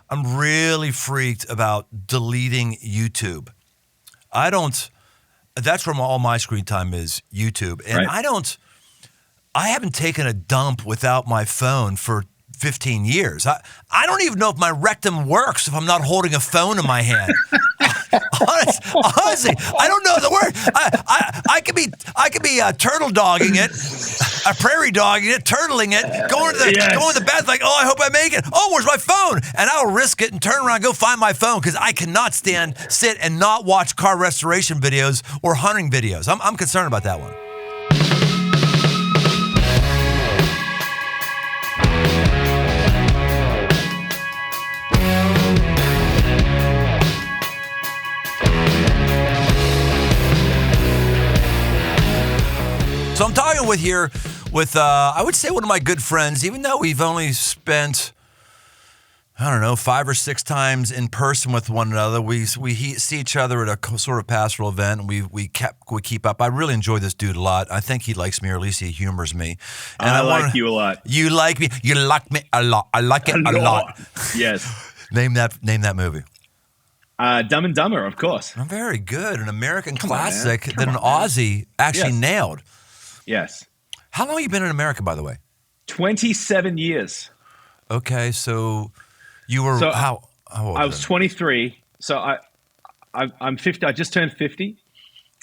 I'm really freaked about deleting YouTube. I don't. That's where all my screen time is, YouTube, and Right. I haven't taken a dump without my phone for 15 years. I don't even know if my rectum works if I'm not holding a phone in my hand. Honestly, I don't know the word. I could be turtle dogging it, a prairie dogging it, turtling it, going to the bath like, oh, I hope I make it. Oh, where's my phone? And I'll risk it and turn around and go find my phone because I cannot sit and not watch car restoration videos or hunting videos. I'm concerned about that one. So I'm talking with I would say one of my good friends, even though we've only spent, I don't know, 5 or 6 times in person with one another. We see each other at a sort of pastoral event, and we keep up. I really enjoy this dude a lot. I think he likes me, or at least he humors me. And I like you a lot. You like me. You like me a lot. I like it a lot. Yes. Name that movie. Dumb and Dumber, of course. Very good. An American classic Come that an Aussie actually nailed. Yes. How long have you been in America, by the way? 27 years. Okay, so you were how old? I was 23. So I'm 50. I just turned 50,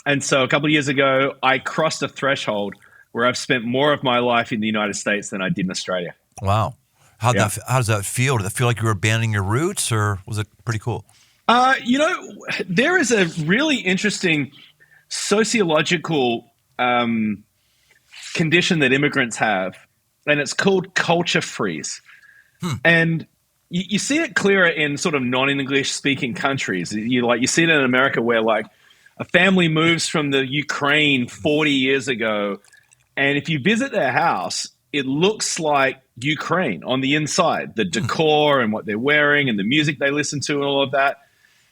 and so a couple of years ago, I crossed a threshold where I've spent more of my life in the United States than I did in Australia. Wow. How does that feel? Did it feel like you were abandoning your roots, or was it pretty cool? There is a really interesting sociological condition that immigrants have, and it's called culture freeze. And you see it clearer in sort of non-English speaking countries. You see it in America where like a family moves from the Ukraine 40 years ago, and if you visit their house, it looks like Ukraine on the inside, the decor and what they're wearing and the music they listen to and all of that.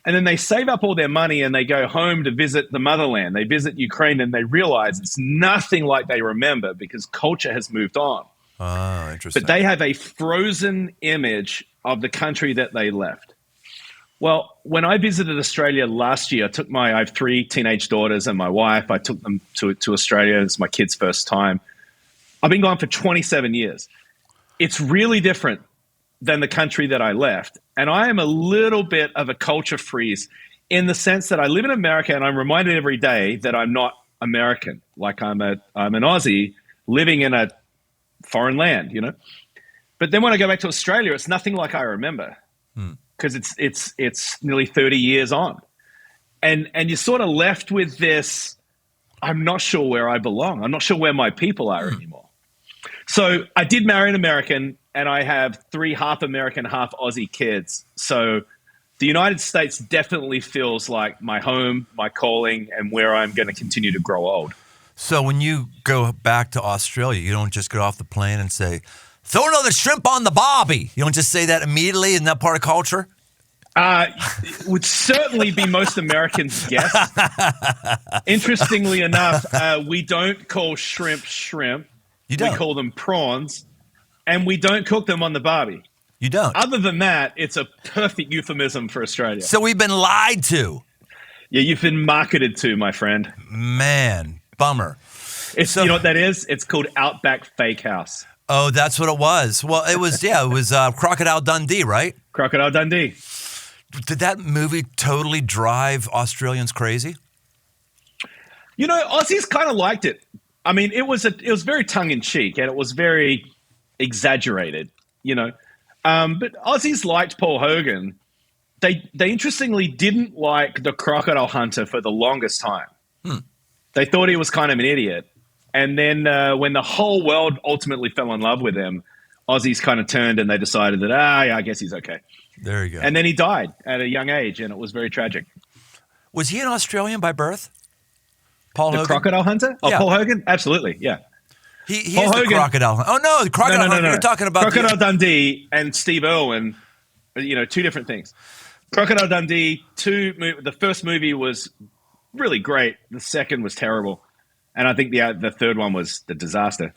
And then they save up all their money and they go home to visit the motherland. They visit Ukraine and they realize it's nothing like they remember because culture has moved on. Oh, interesting. But they have a frozen image of the country that they left. Well, when I visited Australia last year, I have 3 teenage daughters and my wife. I took them to Australia. It's my kids' first time. I've been gone for 27 years. It's really different than the country that I left. And I am a little bit of a culture freeze in the sense that I live in America and I'm reminded every day that I'm not American. Like I'm an Aussie living in a foreign land, But then when I go back to Australia, it's nothing like I remember because it's nearly 30 years on. And you're sort of left with this, I'm not sure where I belong. I'm not sure where my people are anymore. So I did marry an American, and I have 3 half American, half Aussie kids. So the United States definitely feels like my home, my calling, and where I'm going to continue to grow old. So when you go back to Australia, you don't just get off the plane and say, throw another shrimp on the barbie. You don't just say that immediately in that part of culture? It would certainly be most Americans' guess. Interestingly enough, we don't call shrimp. You don't. We call them prawns, and we don't cook them on the barbie. You don't. Other than that, it's a perfect euphemism for Australia. So we've been lied to. Yeah, you've been marketed to, my friend. Man, bummer. You know what that is? It's called Outback Steakhouse. Oh, that's what it was. Well, it was Crocodile Dundee, right? Crocodile Dundee. Did that movie totally drive Australians crazy? Aussies kind of liked it. I mean, it was very tongue-in-cheek and it was very exaggerated, But Aussies liked Paul Hogan. They interestingly didn't like the Crocodile Hunter for the longest time. They thought he was kind of an idiot. And then when the whole world ultimately fell in love with him, Aussies kind of turned and they decided that, yeah, I guess he's okay. There you go. And then he died at a young age, and it was very tragic. Was he an Australian by birth? Paul Hogan? Crocodile Hunter? Oh, yeah. Paul Hogan? Absolutely, yeah. He is the Crocodile Hunter. Oh, no, the Crocodile Hunter. You're talking about Crocodile Dundee and Steve Irwin, 2 different things. Crocodile Dundee, the first movie was really great. The second was terrible. And I think the third one was the disaster.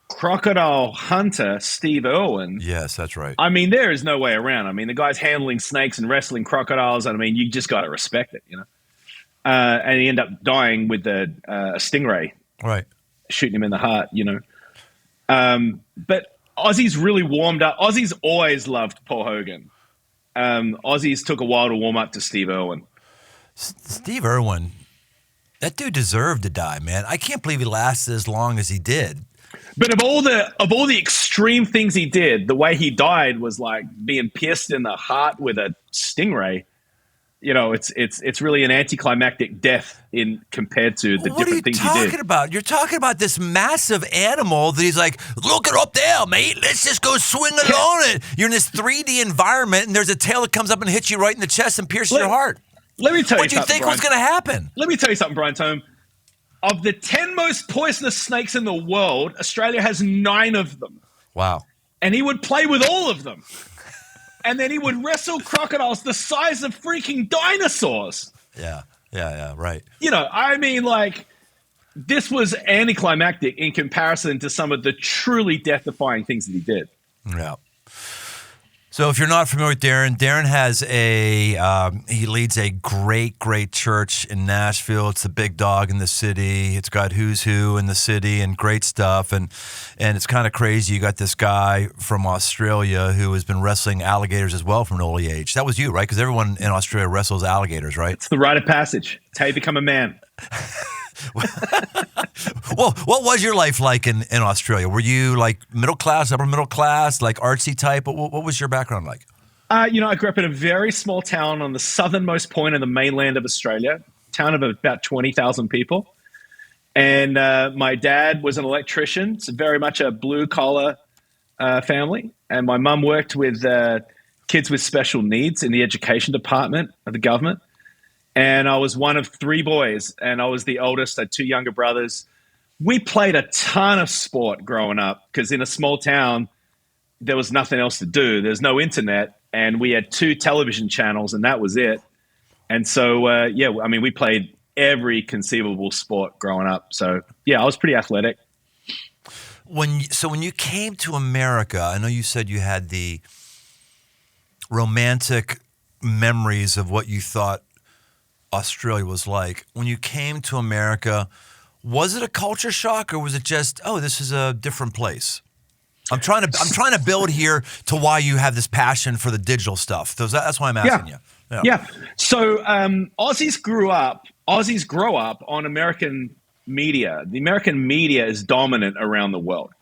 crocodile hunter Steve Irwin. Yes, that's right. I mean, there is no way around. I mean, the guy's handling snakes and wrestling crocodiles. And I mean, you just got to respect it, you know. And he ended up dying with a stingray, Right. shooting him in the heart, you know. But Aussies really warmed up. Aussies always loved Paul Hogan. Aussies took a while to warm up to Steve Irwin. Steve Irwin, that dude deserved to die, man. I can't believe he lasted as long as he did. But of all the extreme things he did, the way he died was like being pierced in the heart with a stingray. You know, it's really an anticlimactic death in compared to the different things he did. What are you talking about? You're talking about this massive animal that he's like, look it up there, mate. Let's just go swing it on it. You're in this 3D environment, and there's a tail that comes up and hits you right in the chest and pierces your heart. Let me tell you something, What do you think was going to happen? Let me tell you something, Brian Tome. Of the 10 most poisonous snakes in the world, Australia has 9 of them. Wow. And he would play with all of them. And then he would wrestle crocodiles the size of freaking dinosaurs. Yeah, right. You know, I mean, like, this was anticlimactic in comparison to some of the truly death-defying things that he did. Yeah. So if you're not familiar with Darren has he leads a great church in Nashville. It's the big dog in the city. It's got who's who in the city and great stuff. And it's kind of crazy. You got this guy from Australia who has been wrestling alligators as well from an early age. That was you, right? Because everyone in Australia wrestles alligators, right? It's the rite of passage. It's how you become a man. Well, what was your life like in Australia? Were you like middle class, upper middle class, like artsy type? What was your background like? You know, I grew up in a very small town on the southernmost point of the mainland of Australia, town of about 20,000 people. And my dad was an electrician. It's very much a blue-collar family. And my mum worked with kids with special needs in the education department of the government. And I was one of 3 boys, and I was the oldest. I had 2 younger brothers. We played a ton of sport growing up because in a small town, there was nothing else to do. There's no internet, and we had 2 television channels, and that was it. And so, I mean, we played every conceivable sport growing up. So, yeah, I was pretty athletic. When you came to America, I know you said you had the romantic memories of what you thought Australia was like. When you came to America, was it a culture shock or was it just, oh, this is a different place? I'm trying to build here to why you have this passion for the digital stuff. That's why I'm asking you. Yeah. So Aussies grow up on American media. The American media is dominant around the world.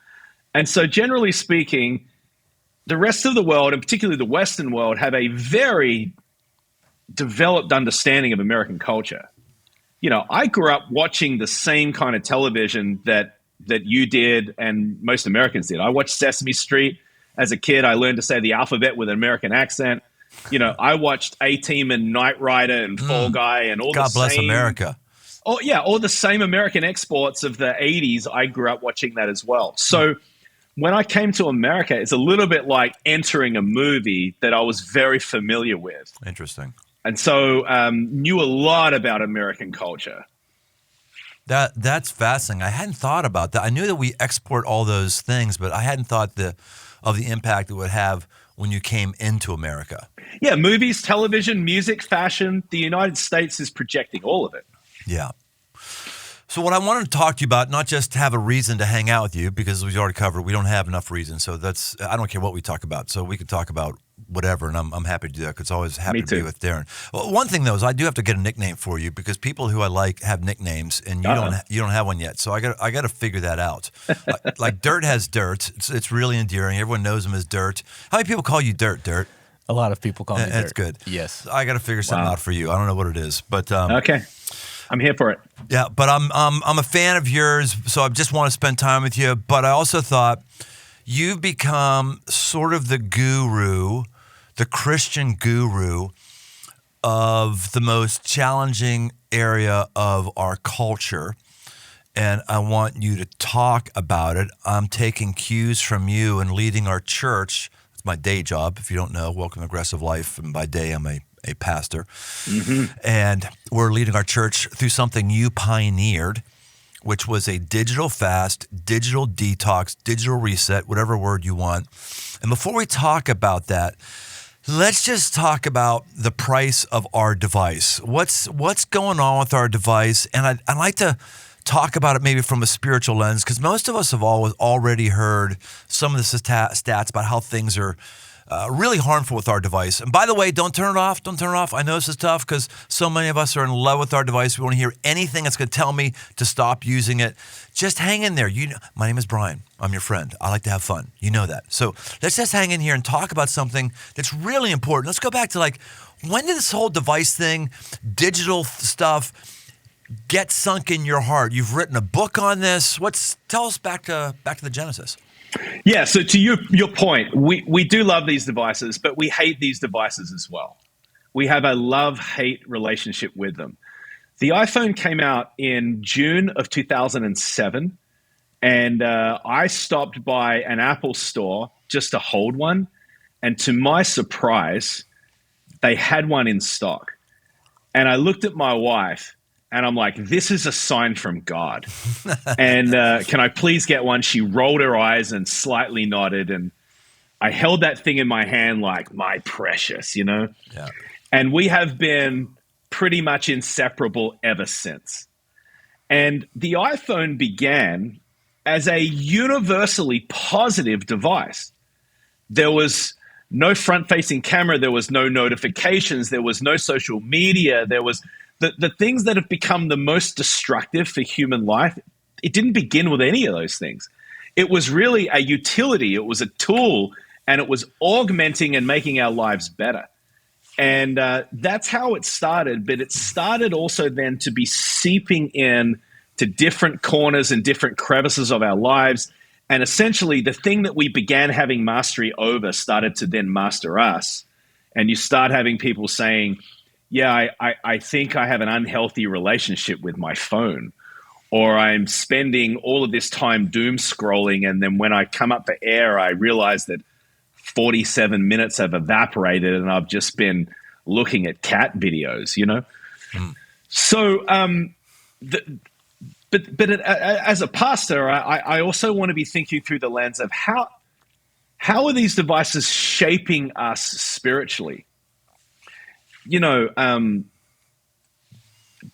And so generally speaking, the rest of the world, and particularly the Western world, have a very developed understanding of American culture. You know, I grew up watching the same kind of television that you did and most Americans did. I watched Sesame Street as a kid. I learned to say the alphabet with an American accent. You know, I watched A-Team and Knight Rider and Fall Guy and all God the same. bless America. Oh yeah, all the same American exports of the 80s. I grew up watching that as well. So when I came to America, it's a little bit like entering a movie that I was very familiar with. Interesting. And so knew a lot about American culture. That's fascinating. I hadn't thought about that. I knew that we export all those things, but I hadn't thought of the impact it would have when you came into America. Yeah, movies, television, music, fashion. The United States is projecting all of it. Yeah. So what I wanted to talk to you about, not just have a reason to hang out with you, because we've already covered, we don't have enough reasons. So I don't care what we talk about. So we could talk about whatever, and I'm happy to do that because it's always happy to be with Darren. Well, one thing though is I do have to get a nickname for you because people who I like have nicknames, and you don't have one yet. So I got to figure that out. like Dirt has Dirt. It's really endearing. Everyone knows him as Dirt. How many people call you Dirt? A lot of people call me Dirt. That's good. Yes. I got to figure something out for you. I don't know what it is, but okay. I'm here for it. Yeah, but I'm a fan of yours, so I just want to spend time with you. But I also thought you've become sort of the guru, the Christian guru of the most challenging area of our culture. And I want you to talk about it. I'm taking cues from you and leading our church. It's my day job. If you don't know, Welcome to Aggressive Life. And by day, I'm a pastor. Mm-hmm. And we're leading our church through something you pioneered, which was a digital fast, digital detox, digital reset, whatever word you want. And before we talk about that, let's just talk about the price of our device. What's going on with our device? And I'd like to talk about it maybe from a spiritual lens, because most of us have already heard some of the stats about how things are really harmful with our device. And by the way, don't turn it off. Don't turn it off. I know this is tough because so many of us are in love with our device. We want to hear anything that's going to tell me to stop using it. Just hang in there. My name is Brian. I'm your friend. I like to have fun. You know that. So let's just hang in here and talk about something that's really important. Let's go back to when did this whole device thing, digital stuff, get sunk in your heart? You've written a book on this. Tell us back to the genesis. Yeah, so to your point, we do love these devices, but we hate these devices as well. We have a love-hate relationship with them. The iPhone came out in June of 2007, and I stopped by an Apple store just to hold one, and to my surprise, they had one in stock. And I looked at my wife, and I'm like, this is a sign from God. And can I please get one? She rolled her eyes and slightly nodded. And I held that thing in my hand like, my precious, Yeah. And we have been pretty much inseparable ever since. And the iPhone began as a universally positive device. There was no front-facing camera. There was no notifications. There was no social media. There was the things that have become the most destructive for human life. It didn't begin with any of those things. It was really a utility. It was a tool, and it was augmenting and making our lives better. And that's how it started. But it started also then to be seeping in to different corners and different crevices of our lives. And essentially, the thing that we began having mastery over started to then master us. And you start having people saying, yeah, I think I have an unhealthy relationship with my phone, or I'm spending all of this time doom scrolling. And then when I come up for air, I realize that 47 minutes have evaporated and I've just been looking at cat videos, Mm. So, but as a pastor, I also want to be thinking through the lens of how are these devices shaping us spiritually?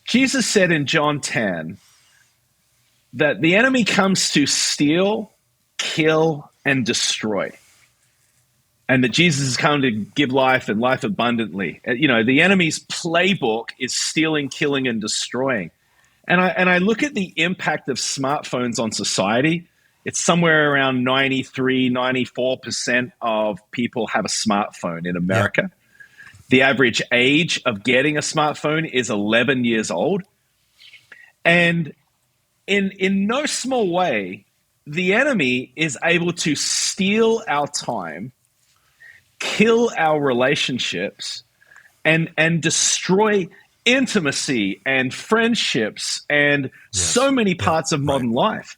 Jesus said in John 10 that the enemy comes to steal, kill, and destroy. And that Jesus has come to give life and life abundantly. The enemy's playbook is stealing, killing, and destroying. And I look at the impact of smartphones on society. It's somewhere around 94% of people have a smartphone in America. Yeah. The average age of getting a smartphone is 11 years old. And in no small way, the enemy is able to steal our time, kill our relationships, and destroy intimacy and friendships and so many parts of modern life.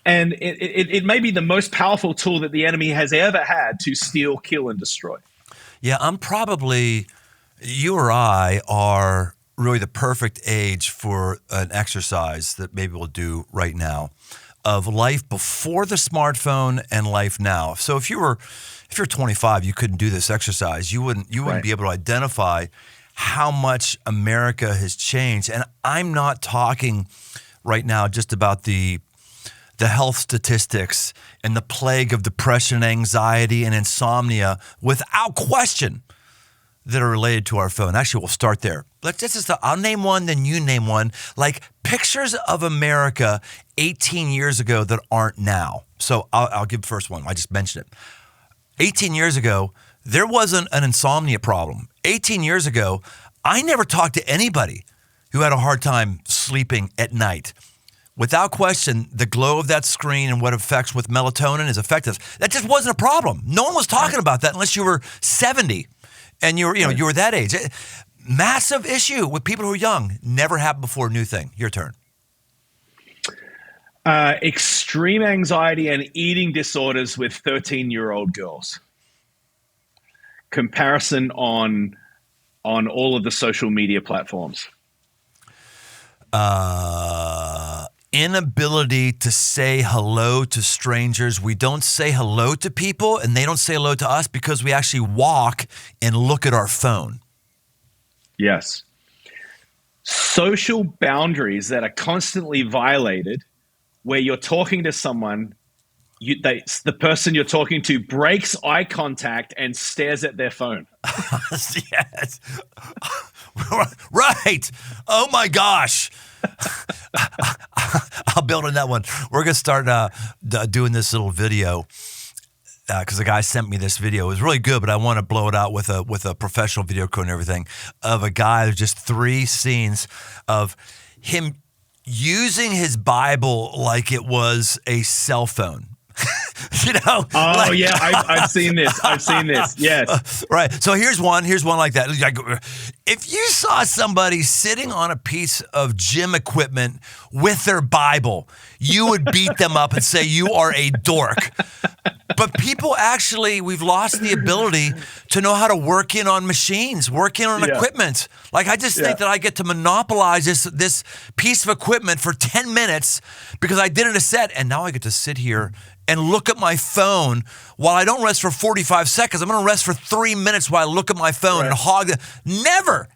And it may be the most powerful tool that the enemy has ever had to steal, kill, and destroy. Yeah, you or I are really the perfect age for an exercise that maybe we'll do right now of life before the smartphone and life now. So if you're 25, you couldn't do this exercise. You wouldn't be able to identify how much America has changed. And I'm not talking right now just about the health statistics and the plague of depression, anxiety, and insomnia, without question, that are related to our phone. Actually, we'll start there. I'll name one, then you name one. Like pictures of America 18 years ago that aren't now. So I'll give the first one. I just mentioned it. 18 years ago, there wasn't an insomnia problem. 18 years ago, I never talked to anybody who had a hard time sleeping at night. Without question, the glow of that screen and what affects with melatonin is effective. That just wasn't a problem. No one was talking about that unless you were 70 and you were that age. Massive issue with people who are young. Never happened before. New thing. Your turn. Extreme anxiety and eating disorders with 13-year-old girls. Comparison on all of the social media platforms. inability to say hello to strangers. We don't say hello to people, and they don't say hello to us because we actually walk and look at our phone. Yes. Social boundaries that are constantly violated, where you're talking to someone, the person you're talking to breaks eye contact and stares at their phone. Yes. Right. Oh my gosh. I'll build on that one. We're going to start doing this little video because the guy sent me this video. It was really good, but I want to blow it out with a professional video crew and everything of a guy. There's just 3 scenes of him using his Bible like it was a cell phone. You know? Oh, like, yeah, I've seen this. I've seen this. Yes. Right. So here's one like that. If you saw somebody sitting on a piece of gym equipment with their Bible, you would beat them up and say you are a dork. But people actually, we've lost the ability to know how to work in on machines, work in on equipment. Like I just think that I get to monopolize this piece of equipment for 10 minutes because I did it a set, and now I get to sit here and look at my phone while I don't rest for 45 seconds. I'm going to rest for 3 minutes while I look at my phone and hog it. Never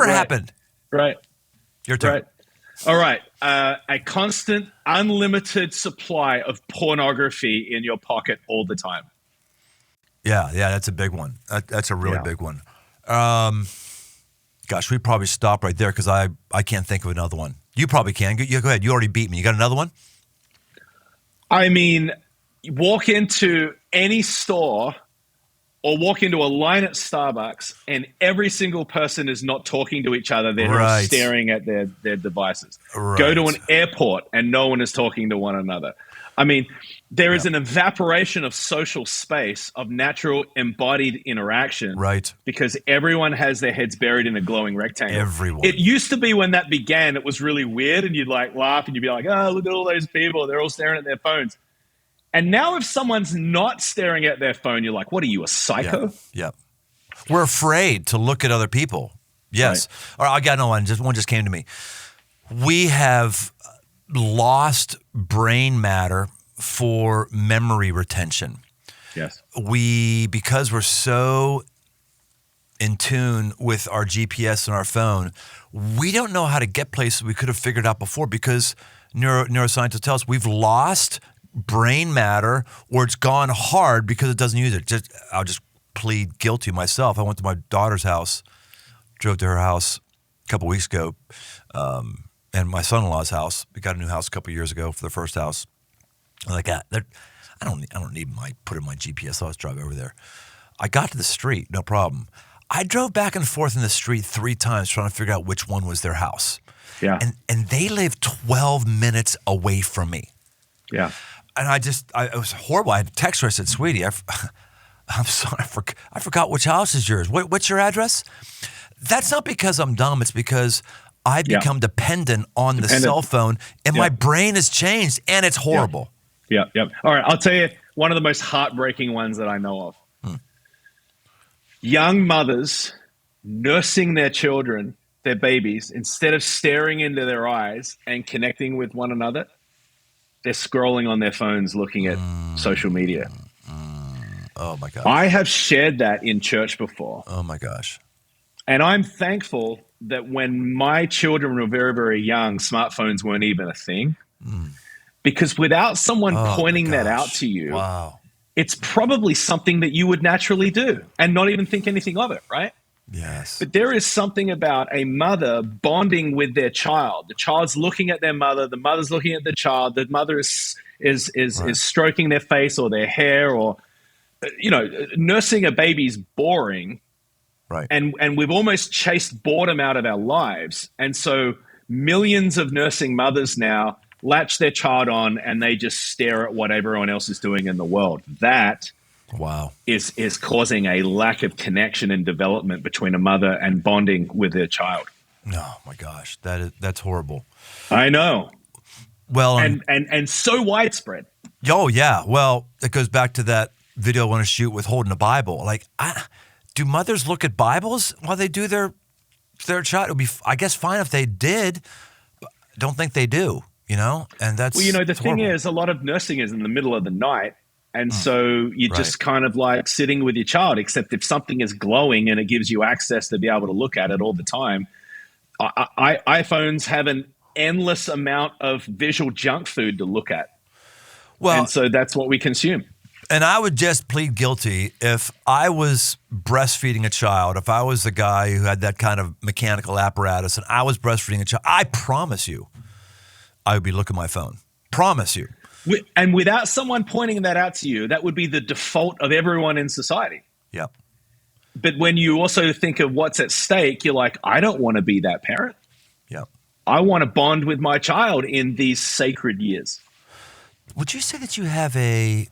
happened. Right. Your turn. Right. All right. A constant, unlimited supply of pornography in your pocket all the time. Yeah, that's a big one. That's a really big one. Gosh, we probably stop right there because I can't think of another one. You probably can. Go ahead. You already beat me. You got another one? I mean, you walk into any store or walk into a line at Starbucks and every single person is not talking to each other. They're all staring at their devices. Right. Go to an airport and no one is talking to one another. I mean, there is an evaporation of social space, of natural embodied interaction. Right. Because everyone has their heads buried in a glowing rectangle. Everyone. It used to be when that began, it was really weird and you'd like laugh and you'd be like, oh, look at all those people. They're all staring at their phones. And now if someone's not staring at their phone, you're like, what are you, a psycho? Yeah. We're afraid to look at other people. Yes. Right. All right, I got another one. One just came to me. We have lost brain matter for memory retention. Yes. Because we're so in tune with our GPS and our phone, we don't know how to get places we could have figured out before because neuroscientists tell us we've lost brain matter or it's gone hard because it doesn't use it. I'll just plead guilty myself. I went to my daughter's house, drove to her house a couple weeks ago, and my son-in-law's house. We got a new house a couple years ago for the first house. I'm like, I don't need put in my GPS. I'll just drive over there. I got to the street, no problem. I drove back and forth in the street 3 times trying to figure out which one was their house. Yeah. And they live 12 minutes away from me. Yeah. And it was horrible. I had to text her. I said, sweetie, I'm sorry. I forgot which house is yours. What's your address? That's not because I'm dumb. It's because I become dependent on the cell phone and my brain has changed and it's horrible. Yeah. All right. I'll tell you one of the most heartbreaking ones that I know of. Young mothers nursing their children, their babies, instead of staring into their eyes and connecting with one another, they're scrolling on their phones looking at social media. Oh, my gosh. I have shared that in church before. Oh, my gosh. And I'm thankful that when my children were very, very young, smartphones weren't even a thing. Because without someone pointing that out to you, it's probably something that you would naturally do and not even think anything of it, right? Yes. But there is something about a mother bonding with their child. The child's looking at their mother. The mother's looking at the child. The mother is stroking their face or their hair, or nursing a baby's boring. Right. And we've almost chased boredom out of our lives. And so millions of nursing mothers now latch their child on and they just stare at what everyone else is doing in the world. That is causing a lack of connection and development between a mother and bonding with their child. Oh my gosh, that's horrible. I know. Well, and so widespread. Oh yeah. Well, it goes back to that video I want to shoot with holding a Bible. Like, do mothers look at Bibles while they do their child? It would be, I guess, fine if they did. But I don't think they do. And that's the thing horrible. is, a lot of nursing is in the middle of the night. And so you're Right. just kind of like sitting with your child, except if something is glowing and it gives you access to be able to look at it all the time. iPhones have an endless amount of visual junk food to look at. Well, and so that's what we consume. and I would just plead guilty if I was breastfeeding a child, if I was the guy who had that kind of mechanical apparatus and I was breastfeeding a child, I promise you, I would be looking at my phone. Promise you. And without someone pointing that out to you, that would be the default of everyone in society. Yep. But when you also think of what's at stake, you're like, I don't want to be that parent. Yep. I want to bond with my child in these sacred years. Would you say that you have a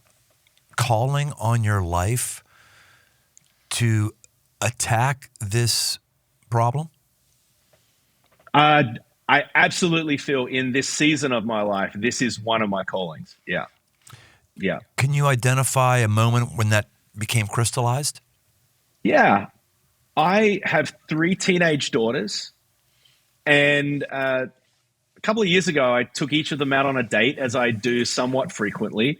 calling on your life to attack this problem? I absolutely feel in this season of my life, this is one of my callings. Yeah. Yeah. Can you identify a moment when that became crystallized? Yeah. I have 3 teenage daughters, and a couple of years ago, I took each of them out on a date, as I do somewhat frequently.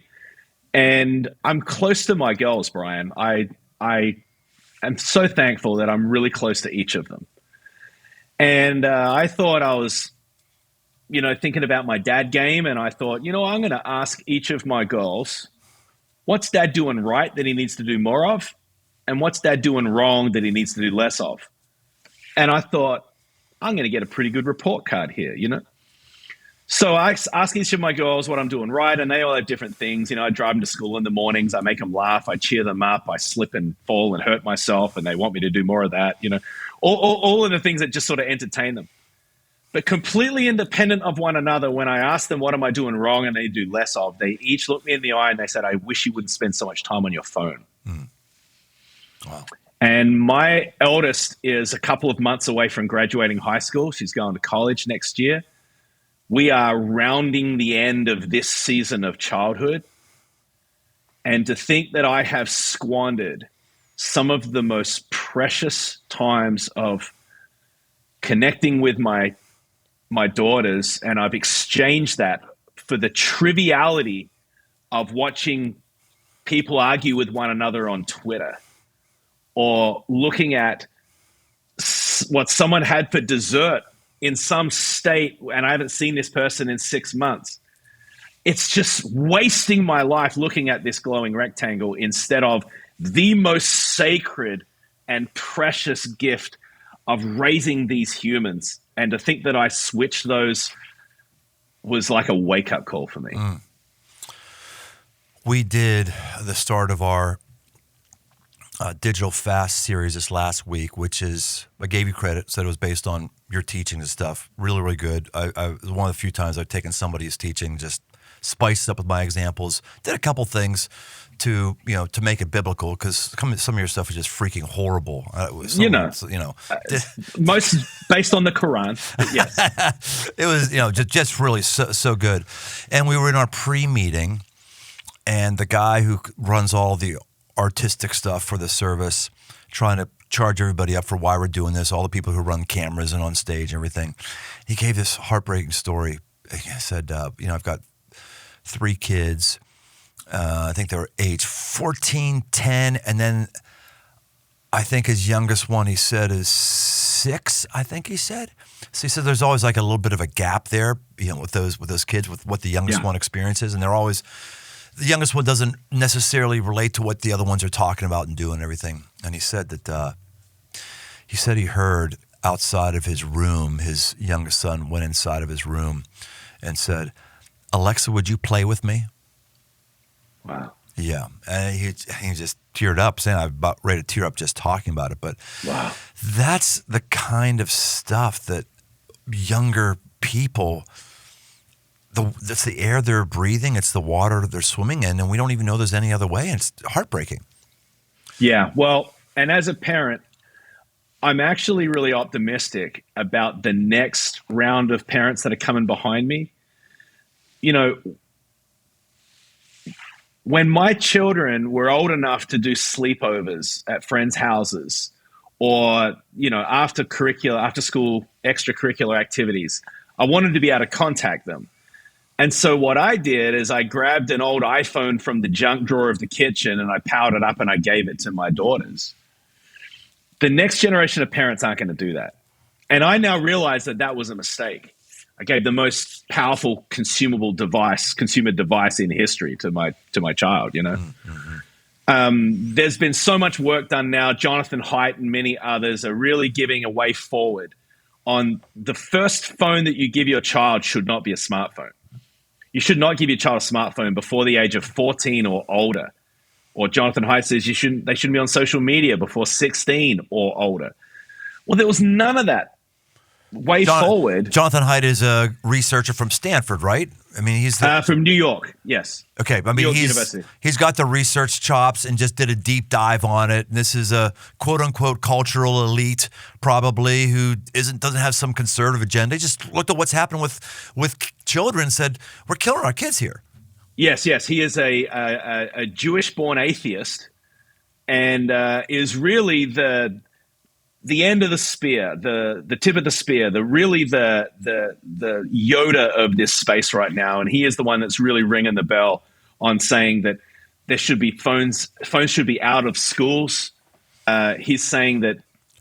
And I'm close to my girls, Brian. I am so thankful that I'm really close to each of them. And I thought I was, thinking about my dad game. And I thought, I'm going to ask each of my girls, what's dad doing right that he needs to do more of? And what's dad doing wrong that he needs to do less of? And I thought, I'm going to get a pretty good report card here, So I ask each of my girls what I'm doing right, and they all have different things. I drive them to school in the mornings. I make them laugh. I cheer them up. I slip and fall and hurt myself, and they want me to do more of that. All of the things that just sort of entertain them. But completely independent of one another, when I ask them what am I doing wrong and they do less of, they each look me in the eye and they said, I wish you wouldn't spend so much time on your phone. Wow. And my eldest is a couple of months away from graduating high school. She's going to college next year. We are rounding the end of this season of childhood. And to think that I have squandered some of the most precious times of connecting with my daughters, and I've exchanged that for the triviality of watching people argue with one another on Twitter, or looking at what someone had for dessert in some state, and I haven't seen this person in 6 months. It's just wasting my life looking at this glowing rectangle instead of the most sacred and precious gift of raising these humans. And to think that I switched those was like a wake-up call for me. We did the start of our digital fast series this last week, which is, I gave you credit, said it was based on your teaching and stuff. Really, really good. It was one of the few times I've taken somebody's teaching, just spiced up with my examples, did a couple things to make it biblical, because some of your stuff is just freaking horrible. Most based on the Quran. Yes. It was, just really so good. And we were in our pre-meeting, and the guy who runs all the artistic stuff for the service, trying to charge everybody up for why we're doing this, all the people who run cameras and on stage and everything. He gave this heartbreaking story. He said, I've got 3 kids. I think they were age 14, 10, and then I think his youngest one, he said, is 6, I think he said. So he said there's always like a little bit of a gap there, with those kids, with what the youngest one experiences, and they're always, the youngest one doesn't necessarily relate to what the other ones are talking about and doing and everything. And he said that he heard outside of his room, his youngest son went inside of his room and said, Alexa, would you play with me? Wow. Yeah. And he just teared up, saying, I'm about ready to tear up just talking about it. But wow, that's the kind of stuff that younger people, that's the air they're breathing, it's the water they're swimming in, and we don't even know there's any other way. And it's heartbreaking. Yeah. Well, and as a parent, I'm actually really optimistic about the next round of parents that are coming behind me. When my children were old enough to do sleepovers at friends' houses, or, after school extracurricular activities, I wanted to be able to contact them. And so what I did is I grabbed an old iPhone from the junk drawer of the kitchen and I powered it up and I gave it to my daughters. The next generation of parents aren't going to do that. And I now realize that that was a mistake. I gave the most powerful consumer device in history to my child, you know. There's been so much work done now. Jonathan Haidt and many others are really giving a way forward on the first phone that you give your child should not be a smartphone. You should not give your child a smartphone before the age of 14 or older. Or Jonathan Haidt says they shouldn't be on social media before 16 or older. Well, there was none of that forward. Jonathan Haidt is a researcher from Stanford, right? I mean, he's from New York, yes. Okay, I mean, he's got the research chops and just did a deep dive on it. And this is a quote-unquote cultural elite, probably, who doesn't have some conservative agenda. He just looked at what's happened with children and said, we're killing our kids here. Yes. He is a Jewish-born atheist and is really the end of the spear, the tip of the spear, the Yoda of this space right now. And he is the one that's really ringing the bell on saying that there should be phones should be out of schools. He's saying that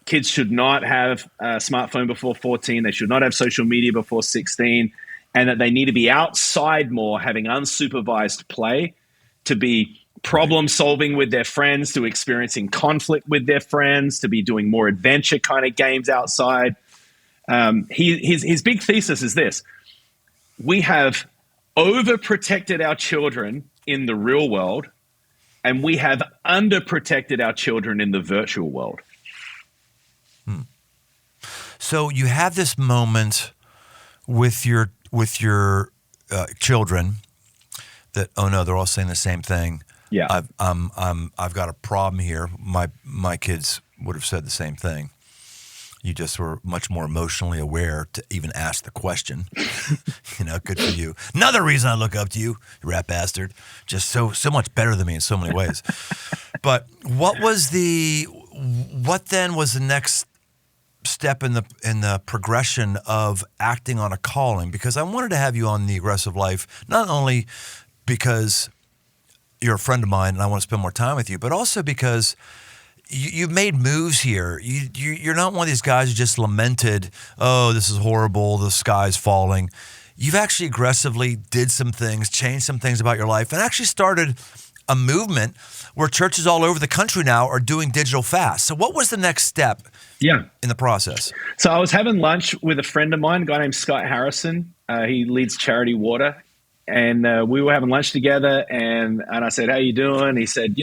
kids should not have a smartphone before 14. They should not have social media before 16, and that they need to be outside more, having unsupervised play, to be problem solving with their friends, to experiencing conflict with their friends, to be doing more adventure kind of games outside. His big thesis is this: we have overprotected our children in the real world, and we have underprotected our children in the virtual world. So you have this moment with your children that, oh no, they're all saying the same thing. Yeah, I've got a problem here. My kids would have said the same thing. You just were much more emotionally aware to even ask the question. Good for you. Another reason I look up to you, you rat bastard. Just so much better than me in so many ways. But what then was the next step in the progression of acting on a calling? Because I wanted to have you on The Aggressive Life, not only because you're a friend of mine and I want to spend more time with you, but also because you've made moves here. You're not one of these guys who just lamented, oh, this is horrible, the sky's falling. You've actually aggressively did some things, changed some things about your life, and actually started a movement where churches all over the country now are doing digital fast. So what was the next step in the process? So I was having lunch with a friend of mine, a guy named Scott Harrison. He leads Charity Water. And we were having lunch together, and I said, how you doing? He said,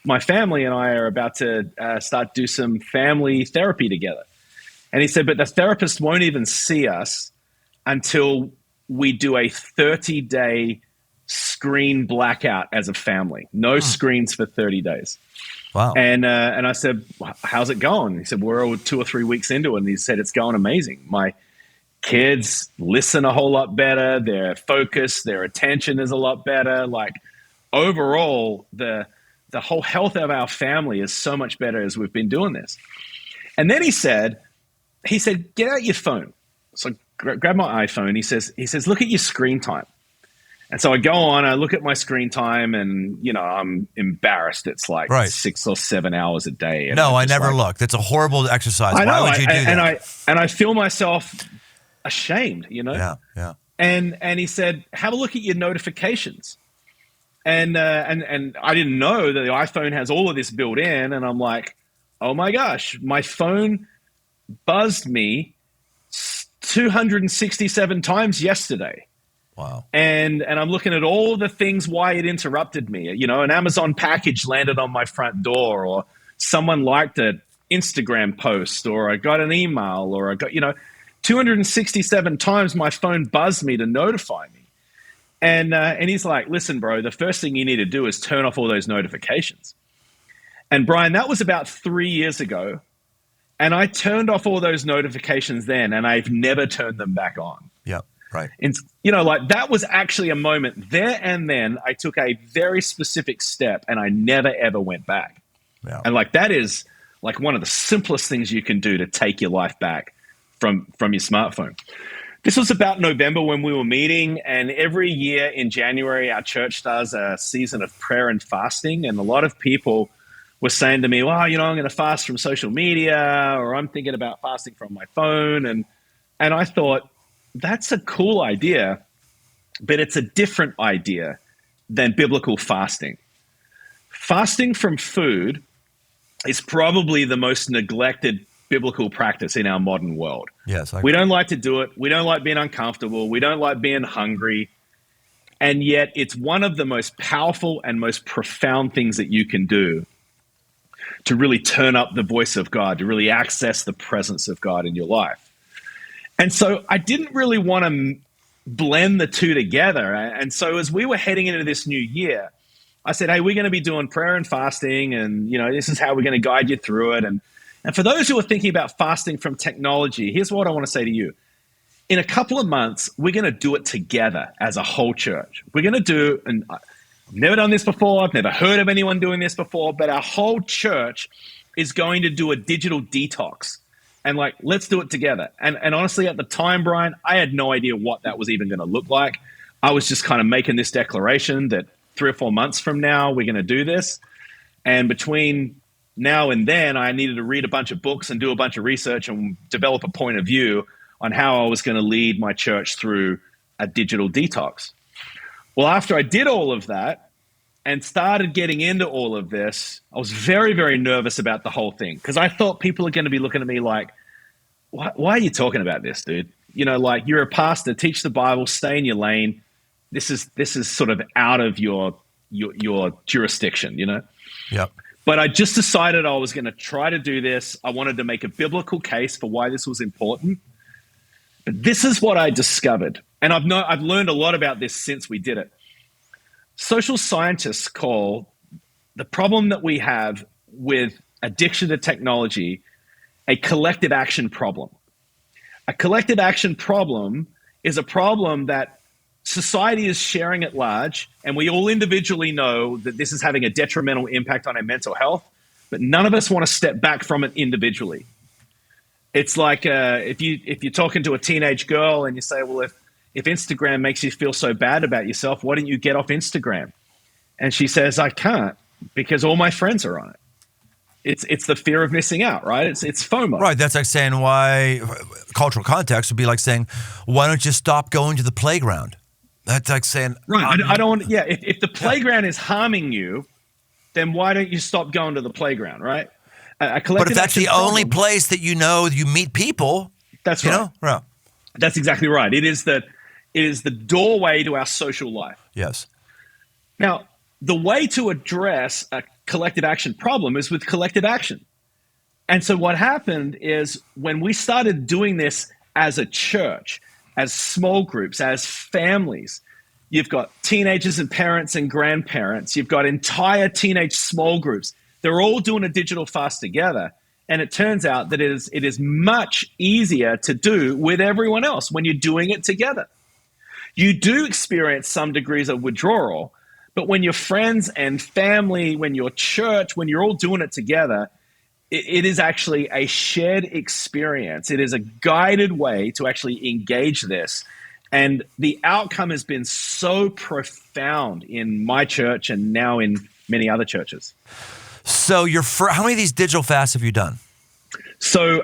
my family and I are about to start do some family therapy together. And he said, but the therapist won't even see us until we do a 30-day screen blackout as a family. No screens for 30 days. Wow. And I said, how's it going? He said, we're 2 or 3 weeks into it. And he said, it's going amazing. My kids listen a whole lot better. Their focus, their attention is a lot better. Like overall, the whole health of our family is so much better as we've been doing this. And then he said, get out your phone. So I grab my iPhone. He says, look at your screen time. And so I go on, I look at my screen time, and I'm embarrassed. It's like 6 or 7 hours a day. No, I never look. That's a horrible exercise. Why would you do that? And I feel myself ashamed, Yeah. And he said, have a look at your notifications. And I didn't know that the iPhone has all of this built in. And I'm like, oh my gosh, my phone buzzed me 267 times yesterday. Wow. And I'm looking at all the things why it interrupted me. An Amazon package landed on my front door, or someone liked an Instagram post, or I got an email, or I got, 267 times my phone buzzed me to notify me. And he's like, listen, bro, the first thing you need to do is turn off all those notifications. And Brian, that was about 3 years ago. And I turned off all those notifications then, and I've never turned them back on. Yeah, right. And, that was actually a moment there and then I took a very specific step, and I never, ever went back. Yeah. And that is like one of the simplest things you can do to take your life back from your smartphone. This was about November when we were meeting, and every year in January, our church does a season of prayer and fasting. And a lot of people were saying to me, well, I'm going to fast from social media, or I'm thinking about fasting from my phone. And I thought, that's a cool idea, but it's a different idea than biblical fasting. Fasting from food is probably the most neglected biblical practice in our modern world. Yes, we don't like to do it. We don't like being uncomfortable. We don't like being hungry. And yet it's one of the most powerful and most profound things that you can do to really turn up the voice of God, to really access the presence of God in your life. And so I didn't really want to blend the two together. And so as we were heading into this new year, I said, hey, we're going to be doing prayer and fasting, and this is how we're going to guide you through it. And for those who are thinking about fasting from technology, here's what I want to say to you. In a couple of months, we're going to do it together as a whole church. We're going to do, and I've never done this before, I've never heard of anyone doing this before, but our whole church is going to do a digital detox. And let's do it together. And honestly, at the time, Brian, I had no idea what that was even going to look like. I was just kind of making this declaration that 3 or 4 months from now, we're going to do this. And between now and then, I needed to read a bunch of books and do a bunch of research and develop a point of view on how I was going to lead my church through a digital detox. Well, after I did all of that and started getting into all of this, I was very, very nervous about the whole thing, because I thought people are going to be looking at me like, why are you talking about this, dude? You're a pastor, teach the Bible, stay in your lane. This is sort of out of your jurisdiction, Yep. But I just decided I was going to try to do this. I wanted to make a biblical case for why this was important. But this is what I discovered. And I've learned a lot about this since we did it. Social scientists call the problem that we have with addiction to technology a collective action problem. A collective action problem is a problem that society is sharing at large, and we all individually know that this is having a detrimental impact on our mental health, but none of us want to step back from it individually. It's like if you're talking to a teenage girl and you say, well, if Instagram makes you feel so bad about yourself, why don't you get off Instagram? And she says, I can't, because all my friends are on it. It's the fear of missing out, right? It's FOMO. Right. That's like saying why cultural context would be like saying, why don't you stop going to the playground? That's like saying, right. I don't want. Yeah. If the playground is harming you, then why don't you stop going to the playground, right? But if that's the only place that you meet people, that's right. Right. That's exactly right. It is the doorway to our social life. Yes. Now, the way to address a collective action problem is with collective action. And so what happened is when we started doing this as a church, as small groups, as families, you've got teenagers and parents and grandparents, you've got entire teenage small groups. They're all doing a digital fast together. And it turns out that it is much easier to do with everyone else when you're doing it together. You do experience some degrees of withdrawal, but when your friends and family, when your church, when you're all doing it together, it is actually a shared experience. It is a guided way to actually engage this. And the outcome has been so profound in my church and now in many other churches. So how many of these digital fasts have you done? So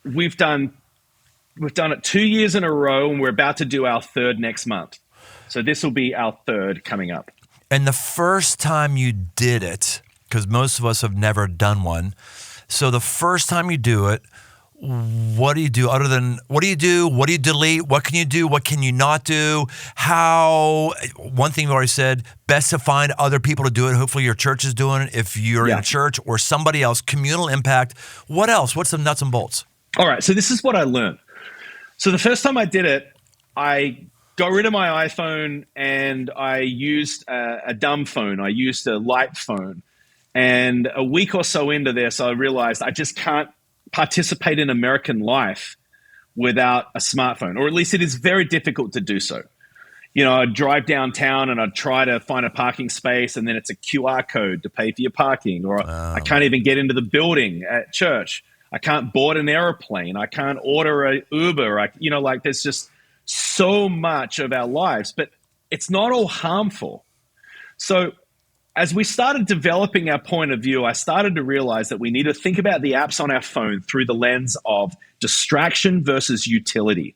we've done it 2 years in a row, and we're about to do our third next month. So this will be our third coming up. And the first time you did it, because most of us have never done one, so the first time you do it, what do you do other than, what do you do? What do you delete? What can you do? What can you not do? One thing you already said, best to find other people to do it. Hopefully your church is doing it. If you're in a church or somebody else, communal impact. What else? What's the nuts and bolts? All right. So this is what I learned. So the first time I did it, I got rid of my iPhone and I used a dumb phone. I used a light phone. And a week or so into this, I realized I just can't participate in American life without a smartphone, or at least it is very difficult to do so. I'd drive downtown and I'd try to find a parking space, and then it's a QR code to pay for your parking, or I can't even get into the building at church. I can't board an airplane. I can't order an Uber. so much of our lives, but it's not all harmful. So as we started developing our point of view, I started to realize that we need to think about the apps on our phone through the lens of distraction versus utility.